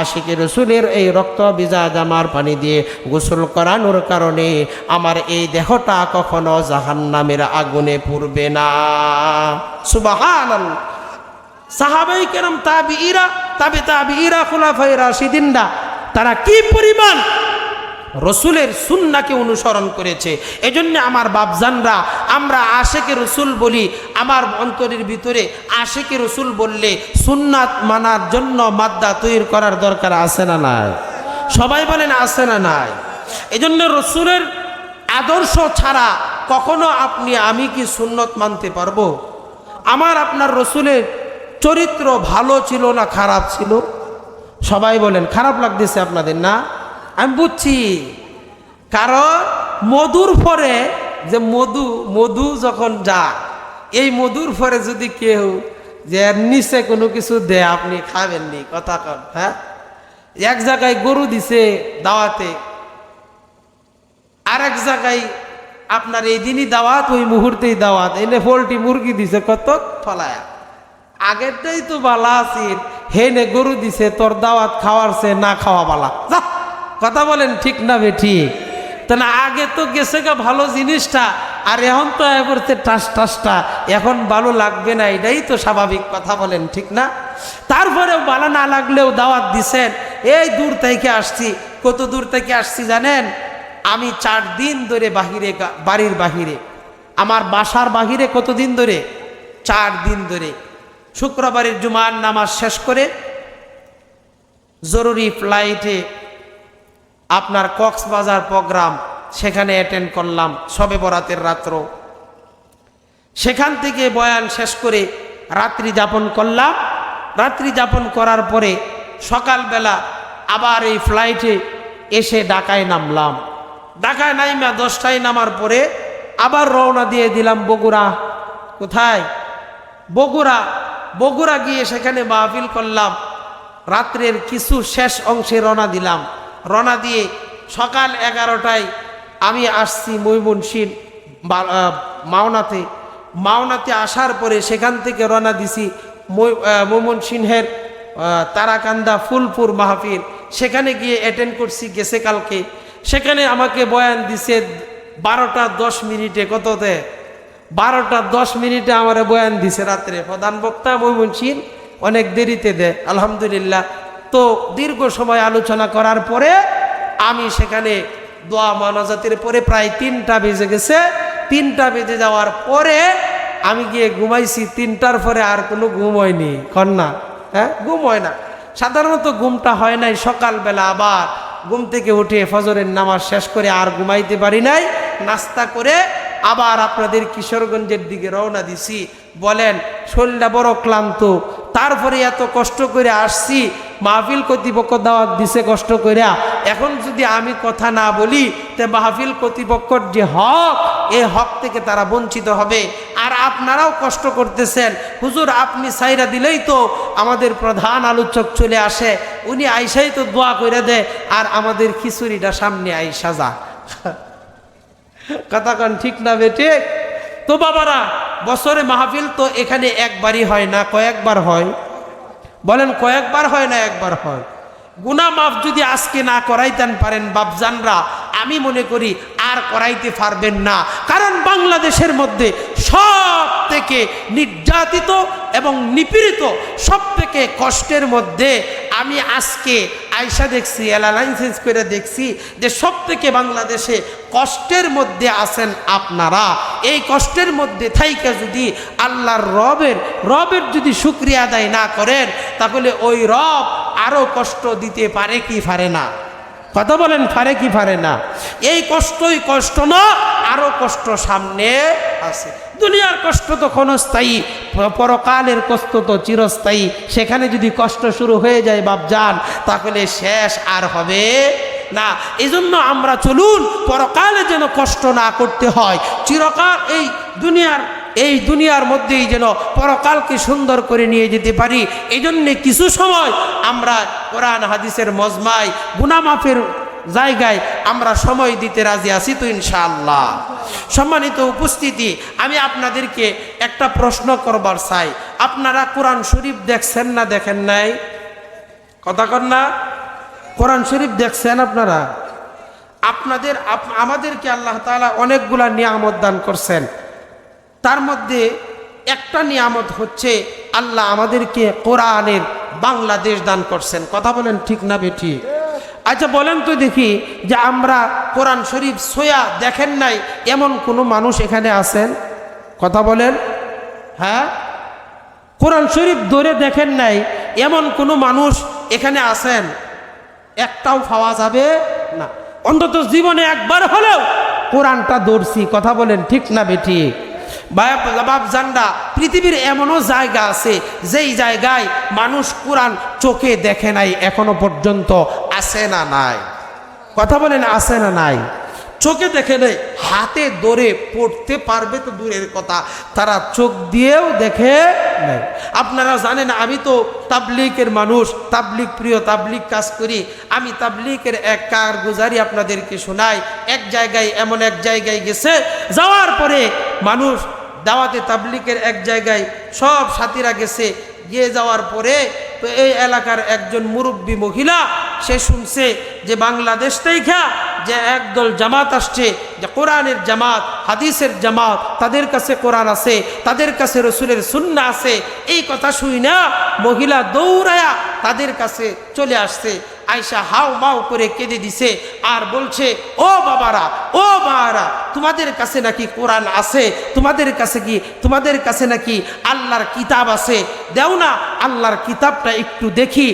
S2: আশিক রসুলের এই রক্ত ভিজা জামার পানি দিয়ে গোসল করানোর কারণে আমার এই দেহটা কখনো জাহান্নামের আগুনে পুড়বে না। সুবহানাল্লাহ। সাহাবাই কেরাম, তাবিঈরা, তাবিঈরা, খুলাফায়ে রাশিদিনরা, তারা কি পরিমাণ রসুলের সুন্নাহকে অনুসরণ করেছে। এজন্য আমার বাপজানরা, আমরা আশিকে রসুল বলি, আমার অন্তরের ভিতরে আশিকে রসুল বললে সুন্নাত মানার জন্য মাদ্দা তৈরি করার দরকার আছে না নাই? সবাই বলেন আছে না নাই? এজন্য রসুলের আদর্শ ছাড়া কখনো আপনি আমি কি সুন্নত মানতে পারবো? আমার আপনার রসুলের চরিত্র ভালো ছিল না খারাপ ছিল? সবাই বলেন। খারাপ লাগতেছে আপনাদের না? আমি বুঝছি, কারণ মধুর পরে যে মধু যখন যায়, এই মধুর পরে যদি কেউ যে নিচে কোনো কিছু দেয় আপনি খাবেননি, কথা কন। হ্যাঁ, এক জায়গায় গরু দিছে দাওয়াতে, আর এক জায়গায় আপনার এই দিনই দাওয়াত, ওই মুহূর্তেই দাওয়াত, এনে পোল্ট্রি মুরগি দিছে কত ফলায়া, আগেরটাই তো বালা আছিস, হেনে গরু দিছে, তোর দাওয়াত খাওয়ারছে না খাওয়া বালা। যা, কথা বলেন ঠিক না বে ঠিক? তাহলে আগে তো গেছে গা ভালো জিনিসটা, আর এখন তো করছে টাসটা, এখন ভালো লাগবে না, এটাই তো স্বাভাবিক। কথা বলেন ঠিক না? তারপরেও ভালো না লাগলেও দাওয়াত দিছেন। এই দূর থেকে আসছি। কত দূর থেকে আসছি জানেন? আমি 4 দিন ধরে বাহিরে, বাড়ির বাহিরে, আমার বাসার বাহিরে কতদিন ধরে? 4 দিন ধরে। শুক্রবারের জুমার নামাজ শেষ করে জরুরি ফ্লাইটে আপনার কক্সবাজার প্রোগ্রাম, সেখানে অ্যাটেন্ড করলাম শবে বরাতের রাত্র। সেখান থেকে বয়ান শেষ করে রাত্রি যাপন করলাম। রাত্রি যাপন করার পরে সকালবেলা আবার এই ফ্লাইটে এসে ঢাকায় নামলাম। ঢাকায় নাইমা 10টায় নামার পরে আবার রওনা দিয়ে দিলাম বগুড়া। কোথায়? বগুড়া গিয়ে সেখানে মাহফিল করলাম। রাত্রের কিছু শেষ অংশে রওনা দিলাম। রওনা দিয়ে সকাল 11টায় আমি আসছি ময়মনসিংহ মাওনাতে আসার পরে সেখান থেকে রওনা দিছি ময়মনসিংহের তারাকান্দা ফুলপুর মাহফিল, সেখানে গিয়ে অ্যাটেন্ড করছি গেছে কালকে। সেখানে আমাকে বয়ান দিছে 12টা 10 মিনিটে। কততে? 12টা 10 মিনিটে আমার বয়ান দিছে রাত্রে। প্রধান বক্তা ময়মনসিংহ, অনেক দেরিতে দেয় আলহামদুলিল্লাহ। তো দীর্ঘ সময় আলোচনা করার পরে আমি সেখানে দোয়া মোনাজাতের পরে প্রায় 3টা বেজে গেছে। 3টা বেজে যাওয়ার পরে আমি গিয়ে ঘুমাইছি। 3টার পরে আর কোনো ঘুম হয়নি। কন্যা, হ্যাঁ, ঘুম হয় না। সাধারণত ঘুমটা হয় নাই। সকালবেলা আবার ঘুম থেকে উঠে ফজরের নামাজ শেষ করে আর ঘুমাইতে পারি নাই। নাস্তা করে আবার আপনাদের কিশোরগঞ্জের দিকে রওনা দিছি। বলেন, শরীরটা বড় ক্লান্ত। তারপরে এত কষ্ট করে আসছি, মাহফিল কর্তৃপক্ষ দাওয়াত দিছে কষ্ট করে। এখন যদি আমি কথা না বলি তে মাহফিল কর্তৃপক্ষর যে হক, এই হক থেকে তারা বঞ্চিত হবে। আর আপনারাও কষ্ট করতেছেন। হুজুর আপনি সাইরা দিলেই তো আমাদের প্রধান আলোচক চলে আসে, উনি আইসাই তো দোয়া করে দেয়, আর আমাদের খিচুড়িটা সামনে আইসা যা। কথা কন ঠিক না বেটে? তো বাবারা, বছরে মাহফিল তো এখানে একবারই হয় না, কয়েকবার হয়। বলেন, কয়েকবার হয় না একবার হয়? গুনাহ মাফ যদি আজকে না করাইতেন পারেন বাপজানরা, আমি মনে করি আর করাইতে পারবেন না। কারণ বাংলাদেশের মধ্যে সব থেকে নির্যাতিত এবং নিপীড়িত, সব থেকে কষ্টের মধ্যে আমি আজকে আয়সা দেখছি, অ্যানালাইসিস করে দেখছি যে সব থেকে বাংলাদেশে কষ্টের মধ্যে আছেন আপনারা। এই কষ্টের মধ্যে থাইকা যদি আল্লাহর রবের যদি শুকরিয়া আদায় না করেন, তাহলে ওই রব আরও কষ্ট দিতে পারে কি পারে না? কথা বলেন, পারে কি পারে না? এই কষ্টই কষ্ট না, আরো কষ্ট সামনে আছে। দুনিয়ার কষ্ট তো ক্ষণস্থায়ী, পরকালের কষ্ট তো চিরস্থায়ী। সেখানে যদি কষ্ট শুরু হয়ে যায় বাপজান, তাহলে শেষ আর হবে না। এই জন্য আমরা চলুন, পরকালে যেন কষ্ট না করতে হয়। চিরকাল এই দুনিয়ার এই দুনিয়ার মধ্যেই যেন পরকালকে সুন্দর করে নিয়ে যেতে পারি। এই জন্যে কিছু সময় আমরা কোরআন হাদিসের মজমায় গুনাহ-মাফের জায়গায় আমরা সময় দিতে রাজি আছি তো ইনশাআল্লাহ। সম্মানিত উপস্থিতি, আমি আপনাদেরকে একটা প্রশ্ন করবার চাই, আপনারা কোরআন শরীফ দেখছেন না দেখেন নাই? কথা কন না? কোরআন শরীফ দেখছেন আপনারা? আমাদেরকে আল্লাহ তাআলা অনেকগুলা নিয়ামত দান করছেন। তার মধ্যে একটা নিয়ামত হচ্ছে আল্লাহ আমাদেরকে কোরআনের বাংলাদেশ দান করছেন। কথা বলেন ঠিক না বেঠিক? আচ্ছা বলেন তো দেখি, যে আমরা কোরআন শরীফ সোয়া দেখেন নাই এমন কোনো মানুষ এখানে আছেন? কথা বলেন। হ্যাঁ, কোরআন শরীফ ধরে দেখেন নাই এমন কোনো মানুষ এখানে আছেন? একটাও পাওয়া যাবে না। অন্তত জীবনে একবার হলেও কোরআনটা ধরছি। কথা বলেন ঠিক না বেঠিক? বাপ জান্ডা, পৃথিবীর এমনও জায়গা আছে যেই জায়গায় মানুষ কোরআন চোখে দেখে নাই এখনো পর্যন্ত। আছে না নাই? কথা বলেন আছে না নাই? চোখে দেখে নেই, হাতে ধরে পড়তে পারবে তো দূরের কথা, তারা চোখ দিয়েও দেখে নেই। আপনারা জানেন আমি তো তাবলিগের মানুষ, তাবলিগ প্রিয়, তাবলিগ কাজ করি। আমি তাবলিগের এক কারগুজারি আপনাদেরকে শোনাই। এক জায়গায় এমন এক জায়গায় গেছে, যাওয়ার পরে মানুষ দাওয়াতে তাবলিগের এক জায়গায় সব সাথীরা গেছে, গিয়ে যাওয়ার পরে তো এই এলাকার একজন মুরব্বী মহিলা, সে শুনছে যে বাংলাদেশ থেকে যে একদল জামাত আসছে, যে কোরআনের জামাত, হাদিসের জামাত, তাদের কাছে কোরআন আছে, তাদের কাছে রসুলের সুন্নাহ আছে। এই কথা শুই না মহিলা দৌড়ায়া তাদের কাছে চলে আসছে। আয়সা হাও মাও করে কেঁদে দিছে আর বলছে, ও বাবারা, ও মারা, তোমাদের কাছে নাকি কোরআন আছে? তোমাদের কাছে নাকি আল্লাহর কিতাব আছে? দেও না আল্লাহর কিতাবটা একটু দেখি।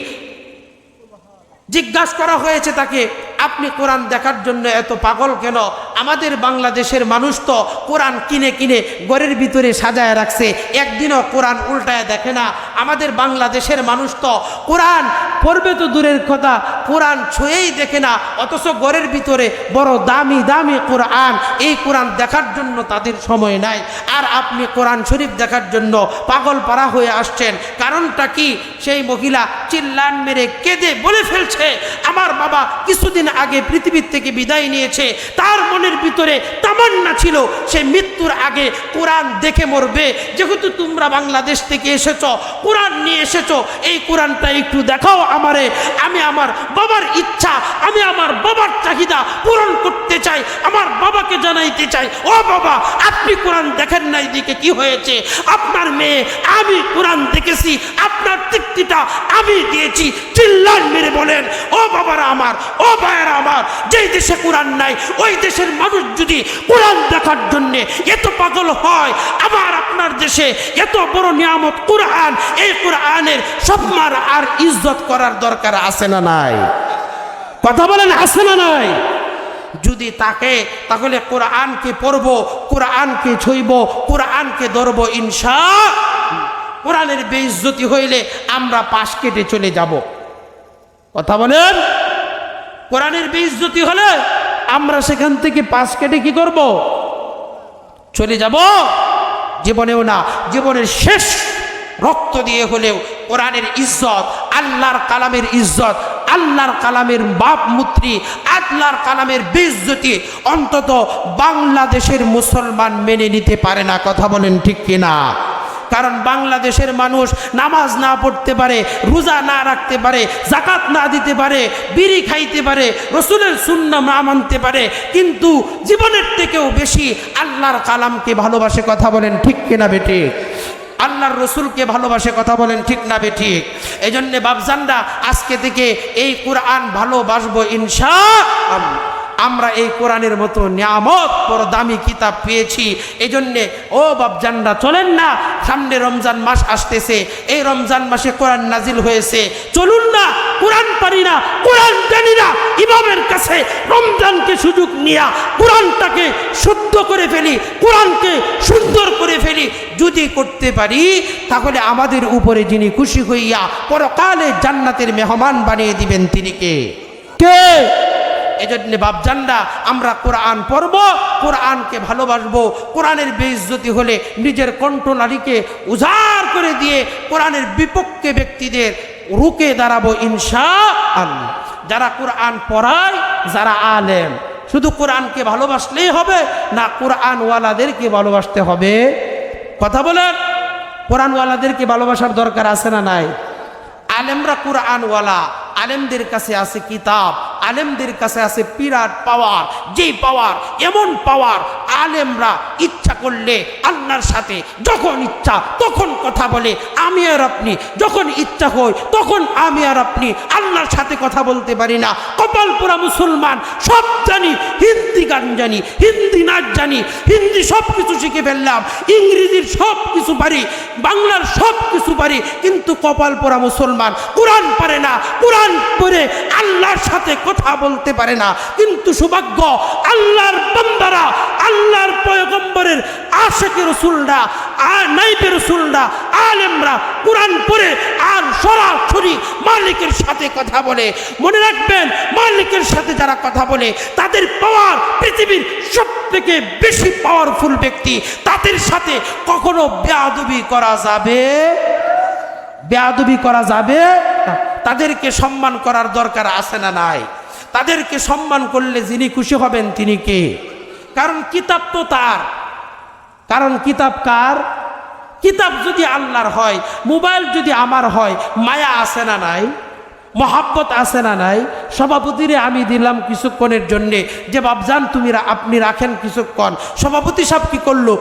S2: জিজ্ঞাসা করা হয়েছে তাকে, আপনি কোরআন দেখার জন্য এত পাগল কেন? আমাদের বাংলাদেশের মানুষ তো কোরআন কিনে কিনে ঘরের ভিতরে সাজায় রাখছে, একদিনও কোরআন উল্টায় দেখে না। আমাদের বাংলাদেশের মানুষ তো কোরআন পড়বে তো দূরের কথা, কোরআন ছুঁয়েই দেখে না, অথচ ঘরের ভিতরে বড় দামি দামি কোরআন, এই কোরআন দেখার জন্য তাদের সময় নাই। আর আপনি কোরআন শরীফ দেখার জন্য পাগল পারা হয়ে আসছেন। কারণটা কি? সেই মহিলা চিল্লান মেরে কেঁদে বলে ফেলছে, আমার বাবা কিছুদিন আগে পৃথিবীর থেকে বিদায় নিয়েছে, তার মনের ভিতরে তামান্না ছিল সে মৃত্যুর আগে কোরআন দেখে মরবে। যেহেতু তোমরা বাংলাদেশ থেকে এসেছো, কোরআন নিয়ে এসেছো, এই কোরআনটা একটু দেখাও আমারে, আমি আমার বাবার ইচ্ছা, আমি আমার বাবার চাহিদা পূরণ করতে চাই, আমার বাবাকে জানাইতে চাই, ও বাবা আপনি কোরআন দেখেন নাই, দিকে কি হয়েছে? আপনার মেয়ে আমি কোরআন দেখেছি, আপনার তৃপ্তিটা আমি দিয়েছি। চিল্লান মেরে বলেন, ও বাবারা আমার, ও ভাইয়েরা আমার, যেই দেশে কোরআন নাই ওই দেশের মানুষ যদি কোরআন দেখার জন্যে এত পাগল হয়, আবার আপনার দেশে এত বড় নিয়ামত কোরআন, এই কোরআনের সম্মান আর ইজ্জত করার দরকার আছে না নাই? কথা বলেন আছে না নাই? যদি তাকে, তাহলে কোরআনকে পড়ব, কোরআনকে ছুঁইব, কোরআনকে ধরব ইনশাআল্লাহ। কোরআনের বেইজ্জতি হইলে আমরা পাশ কেটে চলে যাব। কথা বলেন, কোরআনের বেইজ্জতি হলে আমরা সেখান থেকে পাশ কেটে কি করব? চলে যাব? জীবনেও না, জীবনের শেষ রক্ত দিয়ে হলেও কোরআনের ইজ্জত, আল্লাহর কালামের ইজ্জত, আল্লাহর কালামের বাপ মূত্রী, আল্লাহর কালামের বেইজ্জতি অন্তত বাংলাদেশের মুসলমান মেনে নিতে পারে না। কথা বলেন ঠিক কিনা? কারণ বাংলাদেশের মানুষ নামাজ না পড়তে পারে, রোজা না রাখতে পারে, যাকাত না দিতে পারে, বিড়ি খাইতে পারে, রসুলের সুন্নাহ না মানতে পারে, কিন্তু জীবনের থেকেও বেশি আল্লাহর কালামকে ভালোবাসে। কথা বলেন ঠিক কিনা বেঠিক? আল্লাহর রসুলকে ভালোবাসে। কথা বলেন ঠিক না বেঠিক? এই জন্যে বাপজানরা আজকে থেকে এই কোরআন ভালোবাসবো ইনশাআল্লাহ। আমরা এই কোরআনের মতো নিয়ামত বড় দামি কিতাব পেয়েছি। এই জন্যে ও বাপজানরা চলেন না, সামনে রমজান মাস আসতেছে, এই রমজান মাসে কোরআন নাজিল হয়েছে, চলুন না, কোরআন পারি না, কোরআন জানি না, ইমামের কাছে রমজানকে সুযোগ নিয়া কোরআনটাকে শুদ্ধ করে ফেলি, কোরআনকে সুন্দর করে ফেলি। যদি করতে পারি তাহলে আমাদের উপরে যিনি খুশি হইয়া পরকালে জান্নাতের মেহমান বানিয়ে দিবেন তিনি কে? কে?
S1: এজন্য বাপজানরা আমরা কোরআন পড়ব, কোরআনকে ভালোবাসবো। কোরআনের বেইজ্জতি হলে নিজের কণ্ঠনালীকে উজাড় করে দিয়ে কোরআনের বিপক্ষে ব্যক্তিদের রুখে দাঁড়াবো ইনশাআল্লাহ। যারা কোরআন পড়ায়, যারা আলেম, শুধু কোরআনকে ভালোবাসলেই হবে না, কোরআনওয়ালাদেরকে ভালোবাসতে হবে? কথা বলেন, কোরআনওয়ালাদেরকে ভালোবাসার দরকার আছে না নাই? আলেমরা কোরআনওয়ালা, আলেমদের কাছে আছে কিতাব, আলেমদের কাছে আছে বিরাট পাওয়ার। যেই পাওয়ার, এমন পাওয়ার, আলেমরা ইচ্ছা করলে আল্লাহর সাথে যখন ইচ্ছা তখন কথা বলে। আমি আর আপনি যখন ইচ্ছা হয় তখন আমি আর আপনি আল্লাহর সাথে কথা বলতে পারি না। কপাল পোড়া মুসলমান, সব জানি, হিন্দি গান জানি, হিন্দি নাচ জানি, হিন্দি সব কিছু শিখে ফেললাম, ইংরেজির সব কিছু পারি, বাংলার সব কিছু পারি, কিন্তু কপাল পোড়া মুসলমান কোরআন পারে না, কোরআন পড়ে আল্লাহর সাথে কথা বলতে পারে না। কিন্তু সৌভাগ্য, আল্লাহর বান্দারা, আল্লাহর পয়গম্বরের আশিকে রাসূলরা, নাইবে রাসূলরা, আলেমরা কোরআন পড়ে আর সরাসরি মালিকের সাথে কথা বলে। মনে রাখবেন, মালিকের সাথে যারা কথা বলে তাদের পাওয়ার পৃথিবীর সবথেকে বেশি পাওয়ারফুল ব্যক্তি। তাদের সাথে কখনো বেয়াদবি করা যাবে? বেয়াদবি করা যাবে না। তাদেরকে সম্মান করার দরকার আছে না নাই? তাদেরকে সম্মান করলে যিনি খুশি হবেন তিনি কে? কারণ কিতাব তো তার। কারণ কিতাব কার? কিতাব যদি আল্লাহর হয়, মোবাইল যদি আমার হয়, মায়া আছে না নাই? মহাব্বত আছে না নাই? সভাপতিরে আমি দিলাম কিছুক্ষণের জন্যে, যে বাবজান তুমি আপনি রাখেন কিছুক্ষণ। সভাপতি সাহেব কি করলো?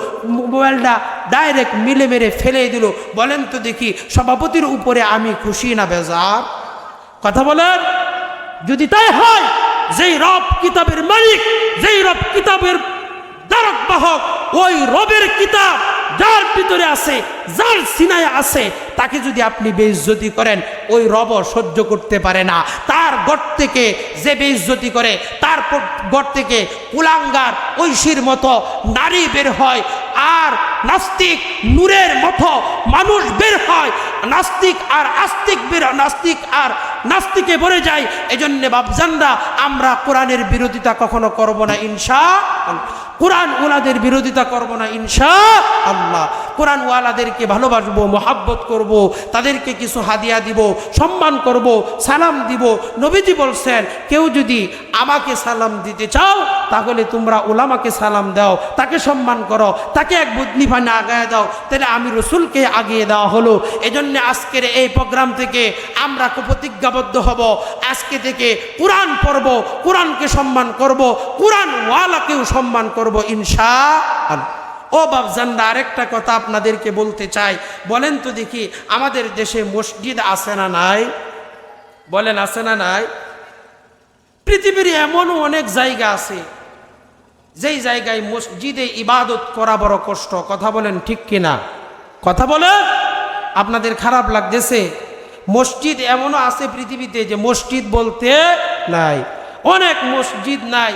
S1: মোবাইলটা ডাইরেক্ট মিলে মেরে ফেলে দিল। বলেন তো দেখি, সভাপতির উপরে আমি খুশি না বেজার? কথা বলেন। যদি তাই হয়, যেই রব কিতাবের মালিক, যেই রব কিতাবের দ্বারক বাহক, ওই রবের কিতাব যার ভিতরে আছে, যার সিনায় আছে, তাকে যদি আপনি বেইজ্জতি করেন, ওই রব সহ্য করতে পারে না। তার ঘর থেকে যে বেইজ্জতি করে, তার ঘর থেকে কুলাঙ্গার ঐশীর মতো নারী বের হয়, আর নাস্তিক নূরের মতো মানুষ বের হয়। নাস্তিক আর আস্তিক বের, নাস্তিক আর নাস্তিকে ভরে যায়। এজন্য বাপজানরা আমরা কোরআনের বিরোধিতা কখনো করব না ইনশাআল্লাহ। কোরআন ওয়ালাদের বিরোধিতা করব না ইনশাআল্লাহ। কোরআন ওয়ালাদেরকে ভালোবাসবো, মহাব্বত করব, তাদেরকে কিছু হাদিয়া দিব, সম্মান করব, সালাম দিব। নবীজি বলছেন, কেউ যদি আমাকে সালাম দিতে চাও তাহলে তোমরা উলামাকে সালাম দাও, তাকে সম্মান করো, তাকে এক বুদনি পানে আগায় দাও। তাহলে আমি রসুলকে আগিয়ে দেওয়া হলো। এজন্য আজকের এই প্রোগ্রাম থেকে আমরা প্রতিজ্ঞাবদ্ধ হব, আজকে থেকে কোরআন পড়ব, কোরআনকে সম্মান করব, কোরআন ওয়ালাকেও সম্মান করব ইনশাআল্লাহ। ও বাপজানরা, আরেকটা কথা আপনাদেরকে বলতে চাই। বলেন তো দেখি, আমাদের দেশে মসজিদ আছে না নাই? বলেন আছে না নাই? পৃথিবীর এমনও অনেক জায়গা আছে যেই জায়গায় মসজিদে ইবাদত করা বড় কষ্ট। কথা বলেন ঠিক কিনা? কথা বলেন। আপনাদের খারাপ লাগতেছে? মসজিদ এমনও আছে পৃথিবীতে যে মসজিদ বলতে নাই, অনেক মসজিদ নাই।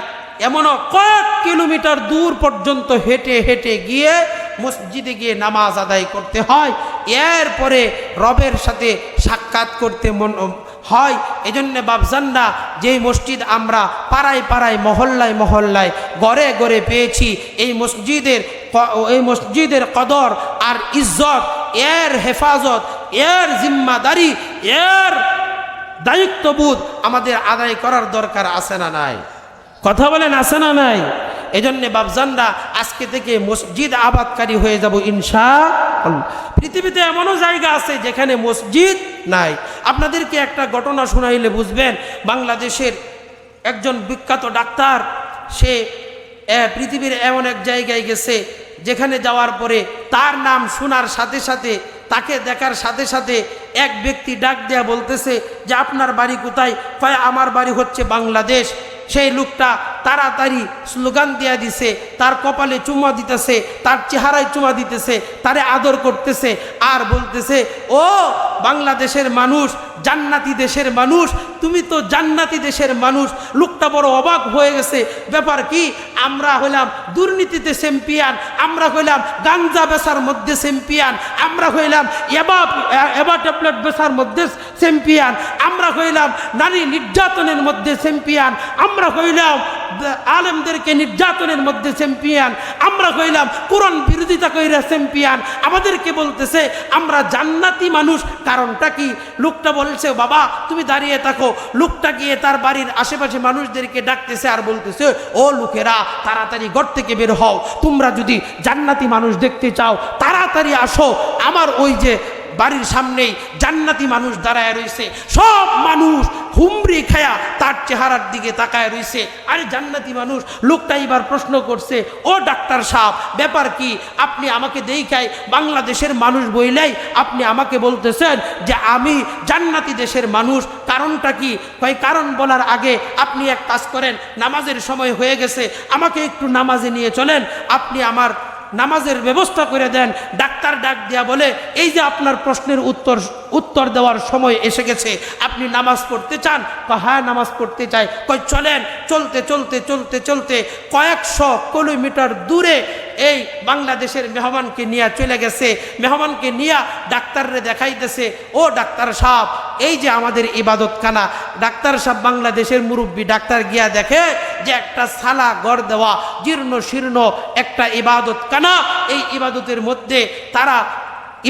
S1: এমনও কয়েক কিলোমিটার দূর পর্যন্ত হেঁটে হেঁটে গিয়ে মসজিদে গিয়ে নামাজ আদায় করতে হয়, এরপরে রবের সাথে সাক্ষাৎ করতে মন হয়। এজন্য বাপজানরা, যেই মসজিদ আমরা পাড়ায় পাড়ায়, মহল্লায় মহল্লায়, ঘরে ঘরে পেয়েছি, এই মসজিদের কদর আর ইজ্জত, এর হেফাজত, এর জিম্মাদারি, এর দায়িত্ববোধ আমাদের আদায় করার দরকার আছে না নাই? কথা বলেন আছে না নাই? এজন্য বাপজানরা, আজকে থেকে মসজিদ আবাদকারী হয়ে যাব ইনশাআল্লাহ। পৃথিবীতে এমনও জায়গা আছে যেখানে মসজিদ নাই। আপনাদেরকে একটা ঘটনা শোনাইলে বুঝবেন। বাংলাদেশের একজন বিখ্যাত ডাক্তার, সে পৃথিবীর এমন এক জায়গায় গেছে যেখানে যাওয়ার পরে তার নাম শোনার সাথে সাথে, তাকে দেখার সাথে সাথে এক ব্যক্তি ডাক দেয়া বলতেছে যে আপনার বাড়ি কোথায়? কয় আমার বাড়ি হচ্ছে বাংলাদেশ। সেই লোকটা
S2: তাড়াতাড়ি স্লোগান দিয়া দিছে, তার কপালে চুমা দিতেছে, তার চেহারায় চুমা দিতেছে, তারে আদর করতেছে আর বলতেছে, ও বাংলাদেশের মানুষ, জান্নাতি দেশের মানুষ, তুমি তো জান্নাতি দেশের মানুষ। লোকটা বড় অবাক হয়ে গেছে, ব্যাপার কি? আমরা হইলাম দুর্নীতিতে চ্যাম্পিয়ন, আমরা হইলাম গাঞ্জা বেচার মধ্যে চ্যাম্পিয়ন, আমরা হইলাম এবা ট্যাবলেট বেচার মধ্যে চ্যাম্পিয়ন, আমরা হইলাম নারী নির্যাতনের মধ্যে চ্যাম্পিয়ন, আমরা হইলাম আলেমদেরকে নির্যাতনের মধ্যে চ্যাম্পিয়ন, আমরা হইলাম কোরআন বিরোধিতা কইরা চ্যাম্পিয়ন। আমাদেরকে বলতেছে আমরা জান্নাতি মানুষ, কারণটা কি? লোকটা বলছে, বাবা তুমি দাঁড়িয়ে থাকো। লোকটা গিয়ে তার বাড়ির আশেপাশে মানুষদেরকে ডাকতেছে আর বলতেছে, ও লোকেরা তাড়াতাড়ি ঘর থেকে বের হও, তোমরা যদি জান্নাতি মানুষ দেখতে চাও তাড়াতাড়ি আসো। আমার ওই যে বাড়ির সামনেই জান্নাতি মানুষ দাঁড়ায় রয়েছে, সব মানুষ হুমড়ি খায়া তার চেহারার দিকে তাকায় রয়েছে। আরে জান্নাতি মানুষ। লোকটা এবার প্রশ্ন করছে, ও ডাক্তার সাহেব ব্যাপার কি? আপনি আমাকে দেখাই বাংলাদেশের মানুষ বইলাই আপনি আমাকে বলতেছেন যে আমি জান্নাতি দেশের মানুষ, কারণটা কি? কয় কারণ বলার আগে আপনি এক কাজ করেন, নামাজের সময় হয়ে গেছে, আমাকে একটু নামাজে নিয়ে চলেন, আপনি আমার নামাজের ব্যবস্থা করে দেন। ডাক্তার ডাক দিয়া বলে, এই যে আপনার প্রশ্নের উত্তর দেওয়ার সময় এসে গেছে, আপনি নামাজ পড়তে চান? হ্যাঁ নামাজ পড়তে চাই। কয় চলেন। চলতে চলতে চলতে চলতে কয়েকশো কিলোমিটার দূরে এই বাংলাদেশের মেহমানকে নিয়ে চলে গেছে। মেহমানকে নিয়ে ডাক্তাররে দেখাইতেছে, ও ডাক্তার সাহেব এই যে আমাদের ইবাদতখানা। ডাক্তার সাহেব বাংলাদেশের মুরব্বী, ডাক্তার গিয়া দেখে যে একটা সালা গড় দেওয়া জীর্ণ শীর্ণ একটা ইবাদতখানা। এই ইবাদতের মধ্যে তারা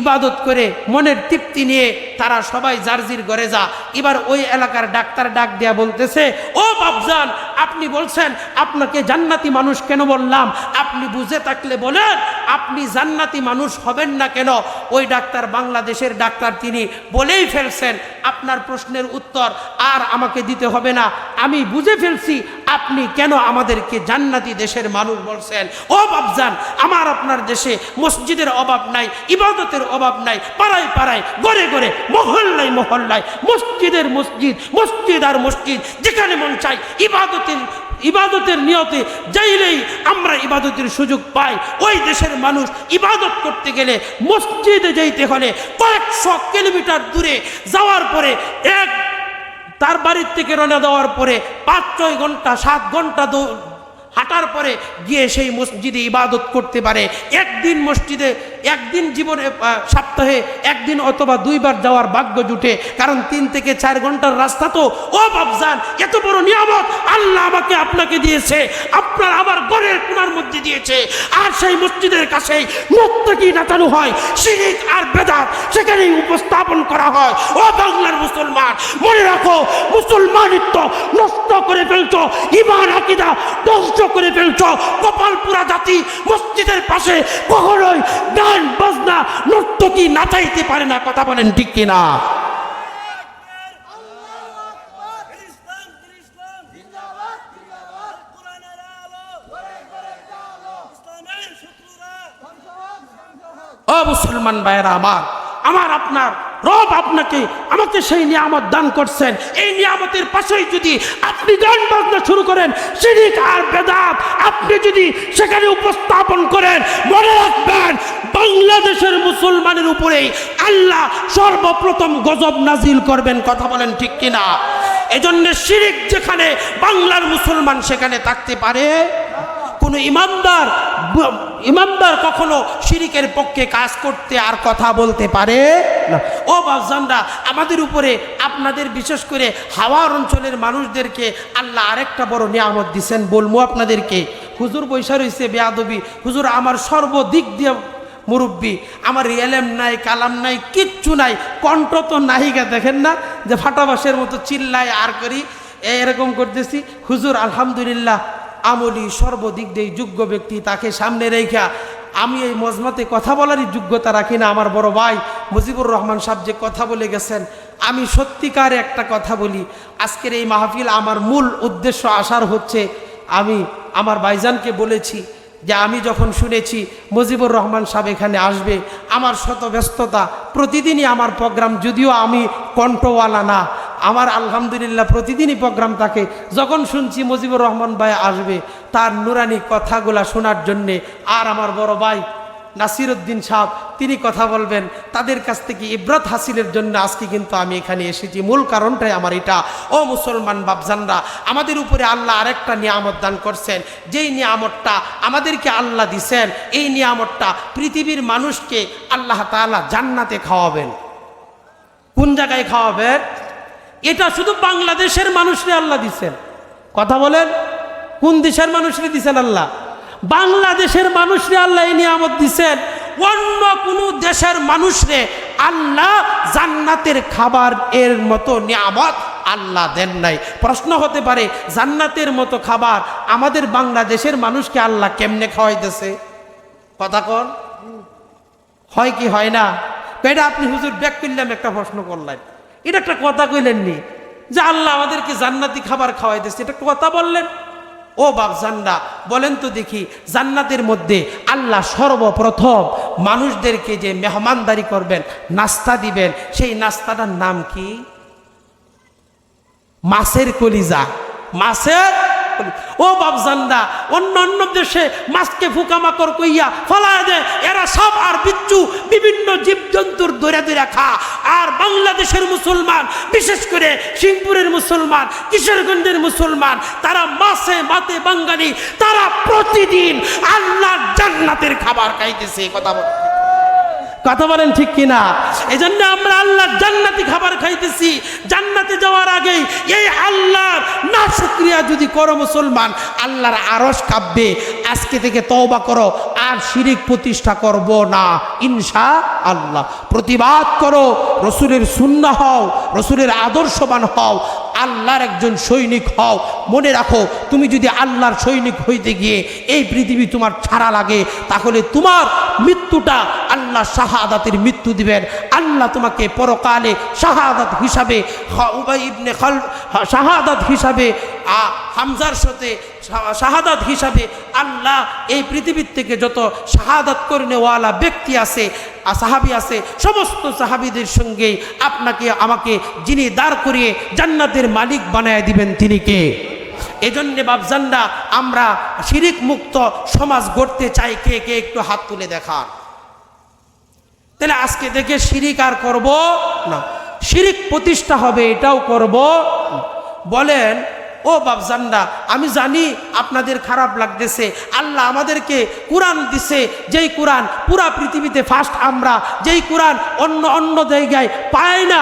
S2: ইবাদত করে মনের তৃপ্তি নিয়ে তারা সবাই জার্জির ঘরে যা। এবার ওই এলাকার ডাক্তার ডাক দেয়া বলতেছে, ও বাপজান আপনি বলছেন আপনাকে জান্নাতি মানুষ কেন বললাম? আপনি বুঝে থাকলে বলেন আপনি জান্নাতি মানুষ হবেন না কেন? ওই ডাক্তার বাংলাদেশের ডাক্তার, তিনি বলেই ফেলছেন আপনার প্রশ্নের উত্তর আর আমাকে দিতে হবে না, আমি বুঝে ফেলছি আপনি কেন আমাদেরকে জান্নাতি দেশের মানুষ বলছেন। ও বাপজান আমার আপনার দেশে মসজিদের অভাব নাই, ইবাদতের অভাব নাই, পাড়ায় পাড়ায় ঘরে ঘরে মহল্লায় মহল্লায় মসজিদের মসজিদ, মসজিদ আর মসজিদ, যেখানে মন চাই ইবাদতের নিয়তে যাইলেই আমরা ইবাদতের সুযোগ পাই। ওই দেশের মানুষ ইবাদত করতে গেলে মসজিদে যাইতে হলে কয়েকশো কিলোমিটার দূরে যাওয়ার পরে তার বাড়ির থেকে রওনা দেওয়ার পরে 5-6 ঘন্টা 7 ঘন্টা হাঁটার পরে গিয়ে সেই মসজিদে ইবাদত করতে পারে। একদিন মসজিদে, একদিন জীবনে সপ্তাহে একদিন অথবা 2 বার যাওয়ার ভাগ্য জুটে, কারণ 3 থেকে 4 ঘন্টার রাস্তা তো। ও বাপজান এত বড় নিয়ামত আল্লাহ আমাকে আপনাকে দিয়েছে, আপনার আমার ঘরের কোণার মধ্যে দিয়েছে, আর সেই মসজিদের কাছেই মুত্তাকি নাচানো হয়, শিরক আর বেদাত সেখানেই উপস্থাপন করা হয়। ও বাংলার মুসলমান মনে রাখো, মুসলমানিত্ব নষ্ট করে ফেলছো, ঈমান আকীদা নষ্ট করে ফেলছো। কপালপুরা জাতি মসজিদের পাশে কখনোই গান বাজনা নর্তকী নাচাইতে পারে না। কথা বলেন ঠিক কিনা? ও মুসলমান ভাইয়েরা আমার আপনার রব আপনাকে আমাকে সেই নিয়ামত দান করছেন। এই নিয়ামতের পাশেই যদি আপনি গান বাজনা শুরু করেন, শিরক আর বেদাত আপনি যদি সেখানে উপস্থাপন করেন, মনে রাখবেন বাংলাদেশের মুসলমানের উপরেই আল্লাহ সর্বপ্রথম গজব নাজিল করবেন। কথা বলেন ঠিক কিনা? এজন্য শিরক যেখানে বাংলার মুসলমান সেখানে থাকতে পারে। কোনো ইমানদার কখনো শিরকের পক্ষে কাজ করতে আর কথা বলতে পারে না। ও বাপজানরা আমাদের উপরে, আপনাদের বিশেষ করে হাওয়ার অঞ্চলের মানুষদেরকে আল্লাহ আরেকটা বড় নিয়ামত দিচ্ছেন, বলবো আপনাদেরকে। হুজুর বৈশা রয়েছে বেয়াদবি, হুজুর আমার সর্বদিক দিয়ে মুরব্বী, আমার এলেম নাই, কালাম নাই, কিচ্ছু নাই, কণ্ঠ তো নাহিকা দেখেন না যে ফাটাবাসের মতো চিল্লাই আর করি, এরকম করতেছি। হুজুর আলহামদুলিল্লাহ আমলি, সর্বদিক দিয়ে যোগ্য ব্যক্তি, তাকে সামনে রেখা আমি এই মজমাতে কথা বলারই যোগ্যতা রাখি না। আমার বড় ভাই মুজিবুর রহমান সাহেব যে কথা বলে গেছেন, আমি সত্যিকার একটা কথা বলি, আজকের এই মাহফিল আমার মূল উদ্দেশ্য আসার হচ্ছে, আমি আমার ভাইজানকে বলেছি যে আমি যখন শুনেছি মুজিবুর রহমান সাহেব এখানে আসবে, আমার শত ব্যস্ততা, প্রতিদিনই আমার প্রোগ্রাম, যদিও আমি কণ্ঠওয়ালা না, আমার আলহামদুলিল্লাহ প্রতিদিনই প্রোগ্রাম থাকে। যখন শুনছি মুজিবুর রহমান ভাই আসবে তার নুরানি কথাগুলা শোনার জন্যে, আর আমার বড় ভাই নাসিরউদ্দিন সাহেব তিনি কথা বলবেন, তাদের কাছ থেকে ইবরত হাসিলের জন্য আজকে কিন্তু আমি এখানে এসেছি। মূল কারণটাই আমার এটা। ও মুসলমান বাপজানরা, আমাদের উপরে আল্লাহ আরেকটা নিয়ামত দান করছেন, যেই নিয়ামতটা আমাদেরকে আল্লাহ দিছেন, এই নিয়ামতটা পৃথিবীর মানুষকে আল্লাহ তাআলা জান্নাতে খাওয়াবেন। কোন জায়গায় খাওয়াবেন? এটা শুধু বাংলাদেশের মানুষরে আল্লাহ দিছেন। কথা বলেন, কোন দেশের মানুষরে দিছেন আল্লাহ? বাংলাদেশের মানুষরে আল্লাহ এই নিয়ামত দিছেন। অন্য কোনো দেশের মানুষরে আল্লাহ জান্নাতের খাবার এর মতো নিয়ামত আল্লাহ দেন নাই। প্রশ্ন হতে পারে, জান্নাতের মতো খাবার আমাদের বাংলাদেশের মানুষকে আল্লাহ কেমনে খাওয়াইতেছে? কথা কন, হয় কি হয় না? এটা আপনি হুজুর ব্যাক করলাম একটা প্রশ্ন করলেন, এটা একটা কথা কইলেননি যে আল্লাহ আমাদেরকে জান্নাতি খাবার খাওয়াইতেছে, এটা কথা বললেন। ও বাপজানরা, বলেন তো দেখি, জান্নাতের মধ্যে আল্লাহ সর্বপ্রথম মানুষদেরকে যে মেহমানদারি করবেন, নাস্তা দিবেন, সেই নাস্তাটার নাম কি? মাছের কলিজা। মাছের ও বাপজানরা, অন্য দেশে মাছকে ফুকামাকড় কইয়া ফলায় দেয়, এরা সব আর বিচ্ছু বিভিন্ন জীবজন্তুর দৌড়ে দৌড়ে খা। আর বাংলাদেশের মুসলমান, বিশেষ করে সিংপুরের মুসলমান, কিশোরগঞ্জের মুসলমান, তারা মাছে মাতে বাঙালি, তারা প্রতিদিন আল্লাহর জান্নাতের খাবার খাইতেছে। কথা বলেন ঠিক কিনা? এই জন্য আমরা আল্লাহর জান্নাতি খাবার খাইতেছি। জান্নাতে যাওয়ার আগেই এই আল্লাহর না শুকরিয়া যদি করো মুসলমান, আল্লাহর আরশ কাঁপবে। আজকে থেকে তওবা করো, আর শিরিক প্রতিষ্ঠা করব না ইনশাআল্লাহ। প্রতিবাদ করো, রসুলের সুন্নাহ হও, রসুলের আদর্শবান হও, আল্লাহর একজন সৈনিক হও। মনে রাখো, তুমি যদি আল্লাহর সৈনিক হইতে গিয়ে এই পৃথিবী তোমার ছাড়া লাগে, তাহলে তোমার মৃত্যুটা আল্লাহ শাহাদাতের মৃত্যু দিবেন। আল্লাহ তোমাকে পরকালে শাহাদাত হিসাবে, উবাই ইবনে খালদ শাহাদাত হিসাবে, হামজার সাথে শাহাদাত হিসাবে আল্লাহ এই পৃথিবীর থেকে যত শাহাদাত করেনেওয়ালা ব্যক্তি আছে, সাহাবী আছে, সমস্ত সাহাবীদের সঙ্গে আপনাকে আমাকে যিনি দাঁড় করিয়ে জান্নাতের মালিক বানায় দিবেন, তিনি কে? এজন্য বাপজানরা, আমরা শিরিক মুক্ত সমাজ গড়তে চাই। কে কে একটু হাত তুলে দেখান। তাহলে আজকে থেকে শিরিক আর করব না, শিরিক প্রতিষ্ঠা হবে, এটাও করব। বলেন ও বাপজানরা, আমি জানি আপনাদের খারাপ লাগতেছে। আল্লাহ আমাদেরকে কোরআন দিছে, যেই কোরআন পুরা পৃথিবীতে ফার্স্ট। আমরা যেই কোরআন অন্য জায়গায় পাই না,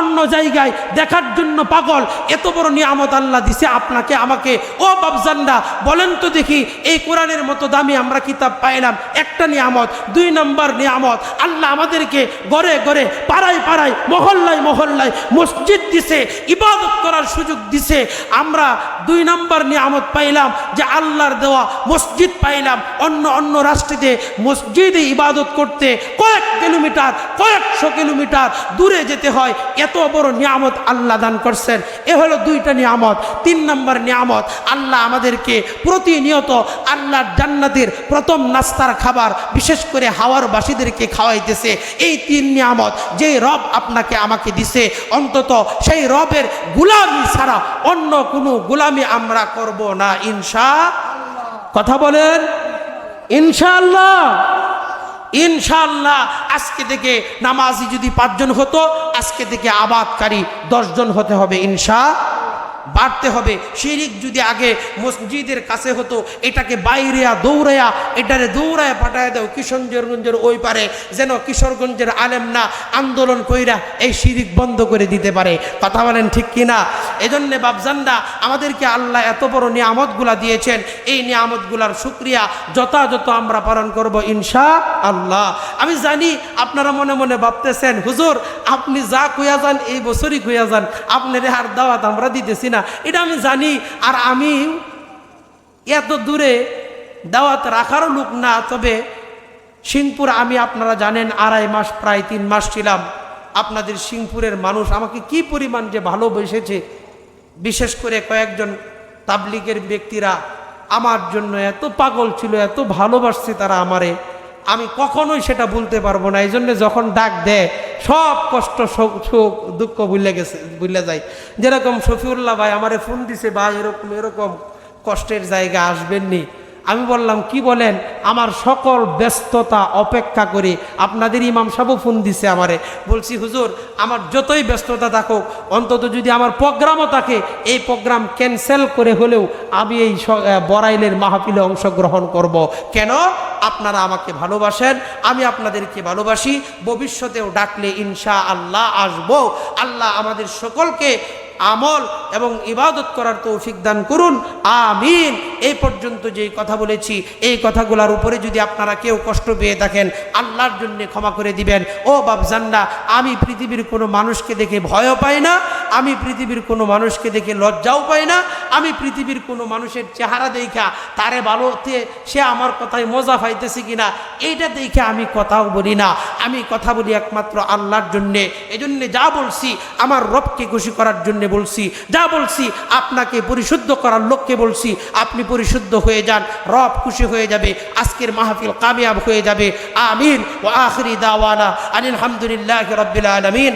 S2: অন্য জায়গায় দেখার জন্য পাগল, এত বড় নিয়ামত আল্লাহ দিছে আপনাকে আমাকে। ও বাপজানরা, বলেন তো দেখি, এই কোরআনের মতো দামি আমরা কিতাব পাইলাম, একটা নিয়ামত। 2 নম্বর নিয়ামত, আল্লাহ আমাদেরকে ঘরে ঘরে, পাড়ায় পাড়ায়, মহল্লায় মহল্লায় মসজিদ দিছে, ইবাদত করার সুযোগ দিছে। আমরা 2 নম্বর নিয়ামত পাইলাম যে আল্লাহর দেওয়া মসজিদ পাইলাম। অন্য রাষ্ট্রেতে মসজিদে ইবাদত করতে কয়েক কিলোমিটার, কয়েকশো কিলোমিটার দূরে যেতে হয়। এত বড় নিয়ামত আল্লাহ দান করছেন। এ হলো 2টা নিয়ামত। 3 নম্বর নিয়ামত, আল্লাহ আমাদেরকে প্রতিনিয়ত আল্লাহর জান্নাতের প্রথম নাস্তার খাবার বিশেষ করে হাওয়ার বাসীদেরকে খাওয়াইতেছে। এই 3 নিয়ামত যেই রব আপনাকে আমাকে দিছে, অন্তত সেই রবের গোলামি ছাড়া অন্য কোনো গোলামি আমরা করব না ইনশাআল্লাহ। কথা বলেন ইনশাআল্লাহ। ইনশাআল্লাহ আজকে থেকে নামাজি যদি 5 জন হতো, আজকে থেকে আবাদকারী 10 জন হতে হবে ইনশাআল্লাহ। বাড়তে হবে। শিরিক যদি আগে মসজিদের কাছে হতো, এটাকে বাইরেয়া দৌড়ায়া, এটারে দৌড়ায়া পাঠায় দাও কিশোরগঞ্জের ওই পারে, যেন কিশোরগঞ্জের আলেম না আন্দোলন কইরা এই শিরিক বন্ধ করে দিতে পারে। কথা বলেন ঠিক কিনা? এজন্য বাপজানরা, আমাদেরকে আল্লাহ এত বড় নিয়ামতগুলা দিয়েছেন, এই নিয়ামতগুলার শুকরিয়া যথাযথ আমরা পালন করব ইনশাআল্লাহ। আমি জানি আপনারা মনে মনে ভাবতেছেন, হুজুর আপনি যা কইয়া যান এই বছরই কইয়া যান, আপনার আর দাওয়াত আমরা দিতেছি না। এটা আমি জানি, আর আমি এত দূরে দাওয়াত রাখারও লোক না। তবে সিংপুর আমি, আপনারা জানেন, 2.5 মাস প্রায় 3 মাস ছিলাম। আপনাদের সিংপুরের মানুষ আমাকে কি পরিমাণ যে ভালোবেসেছে, বিশেষ করে কয়েকজন তাবলিগের ব্যক্তিরা আমার জন্য এত পাগল ছিল, এত ভালোবাসছে তারা আমারে, আমি কখনোই সেটা বলতে পারবো না। এই জন্য যখন ডাক দেয় সব কষ্ট সুখ দুঃখ ভুলে যায়। যেরকম শফিউল্লাহ ভাই আমারে ফোন দিছে, ভাই এরকম এরকম কষ্টের জায়গা আসবেননি। আমি বললাম কি বলেন, আমার সকল ব্যস্ততা অপেক্ষা করে আপনাদের ইমাম সাহেবও ফোন দিছে আমারে। বলছি হুজুর আমার যতই ব্যস্ততা থাকুক, অন্তত যদি আমার প্রোগ্রামও থাকে, এই প্রোগ্রাম ক্যান্সেল করে হলেও আমি এই বরাইলের মাহফিলে অংশগ্রহণ করব। কেন? আপনারা আমাকে ভালোবাসেন, আমি আপনাদেরকে ভালোবাসি, ভবিষ্যতেও ডাকলে ইনশা আল্লাহ আসবো। আল্লাহ আমাদের সকলকে আমল এবং ইবাদত করার তৌফিক দান করুন, আমিন। এই পর্যন্ত যেই কথা বলেছি, এই কথাগুলোর উপরে যদি আপনারা কেউ কষ্ট পেয়ে থাকেন, আল্লাহর জন্য ক্ষমা করে দিবেন। ও বাপজানরা, আমি পৃথিবীর কোনো মানুষকে দেখে ভয়ও পাই না, আমি পৃথিবীর কোনো মানুষকে দেখে লজ্জাও পাই না, আমি পৃথিবীর কোনো মানুষের চেহারা দেখা তারে ভালোতে সে আমার কথায় মজা পাইতেছে কিনা এইটা দেখে আমি কথাও বলি না। আমি কথা বলি একমাত্র আল্লাহর জন্যে। এজন্য যা বলছি আমার রবকে খুশি করার জন্য বলছি, যা বলছি আপনাকে পরিশুদ্ধ করার লক্ষ্যে বলছি। আপনি পরিশুদ্ধ হয়ে যান, রব খুশি হয়ে যাবে, আজকের মাহফিল কামিয়াব হয়ে যাবে, আমিন। ওয়া আখিরি দাওয়ানা আলহামদুলিল্লাহি রাব্বিল আলামিন।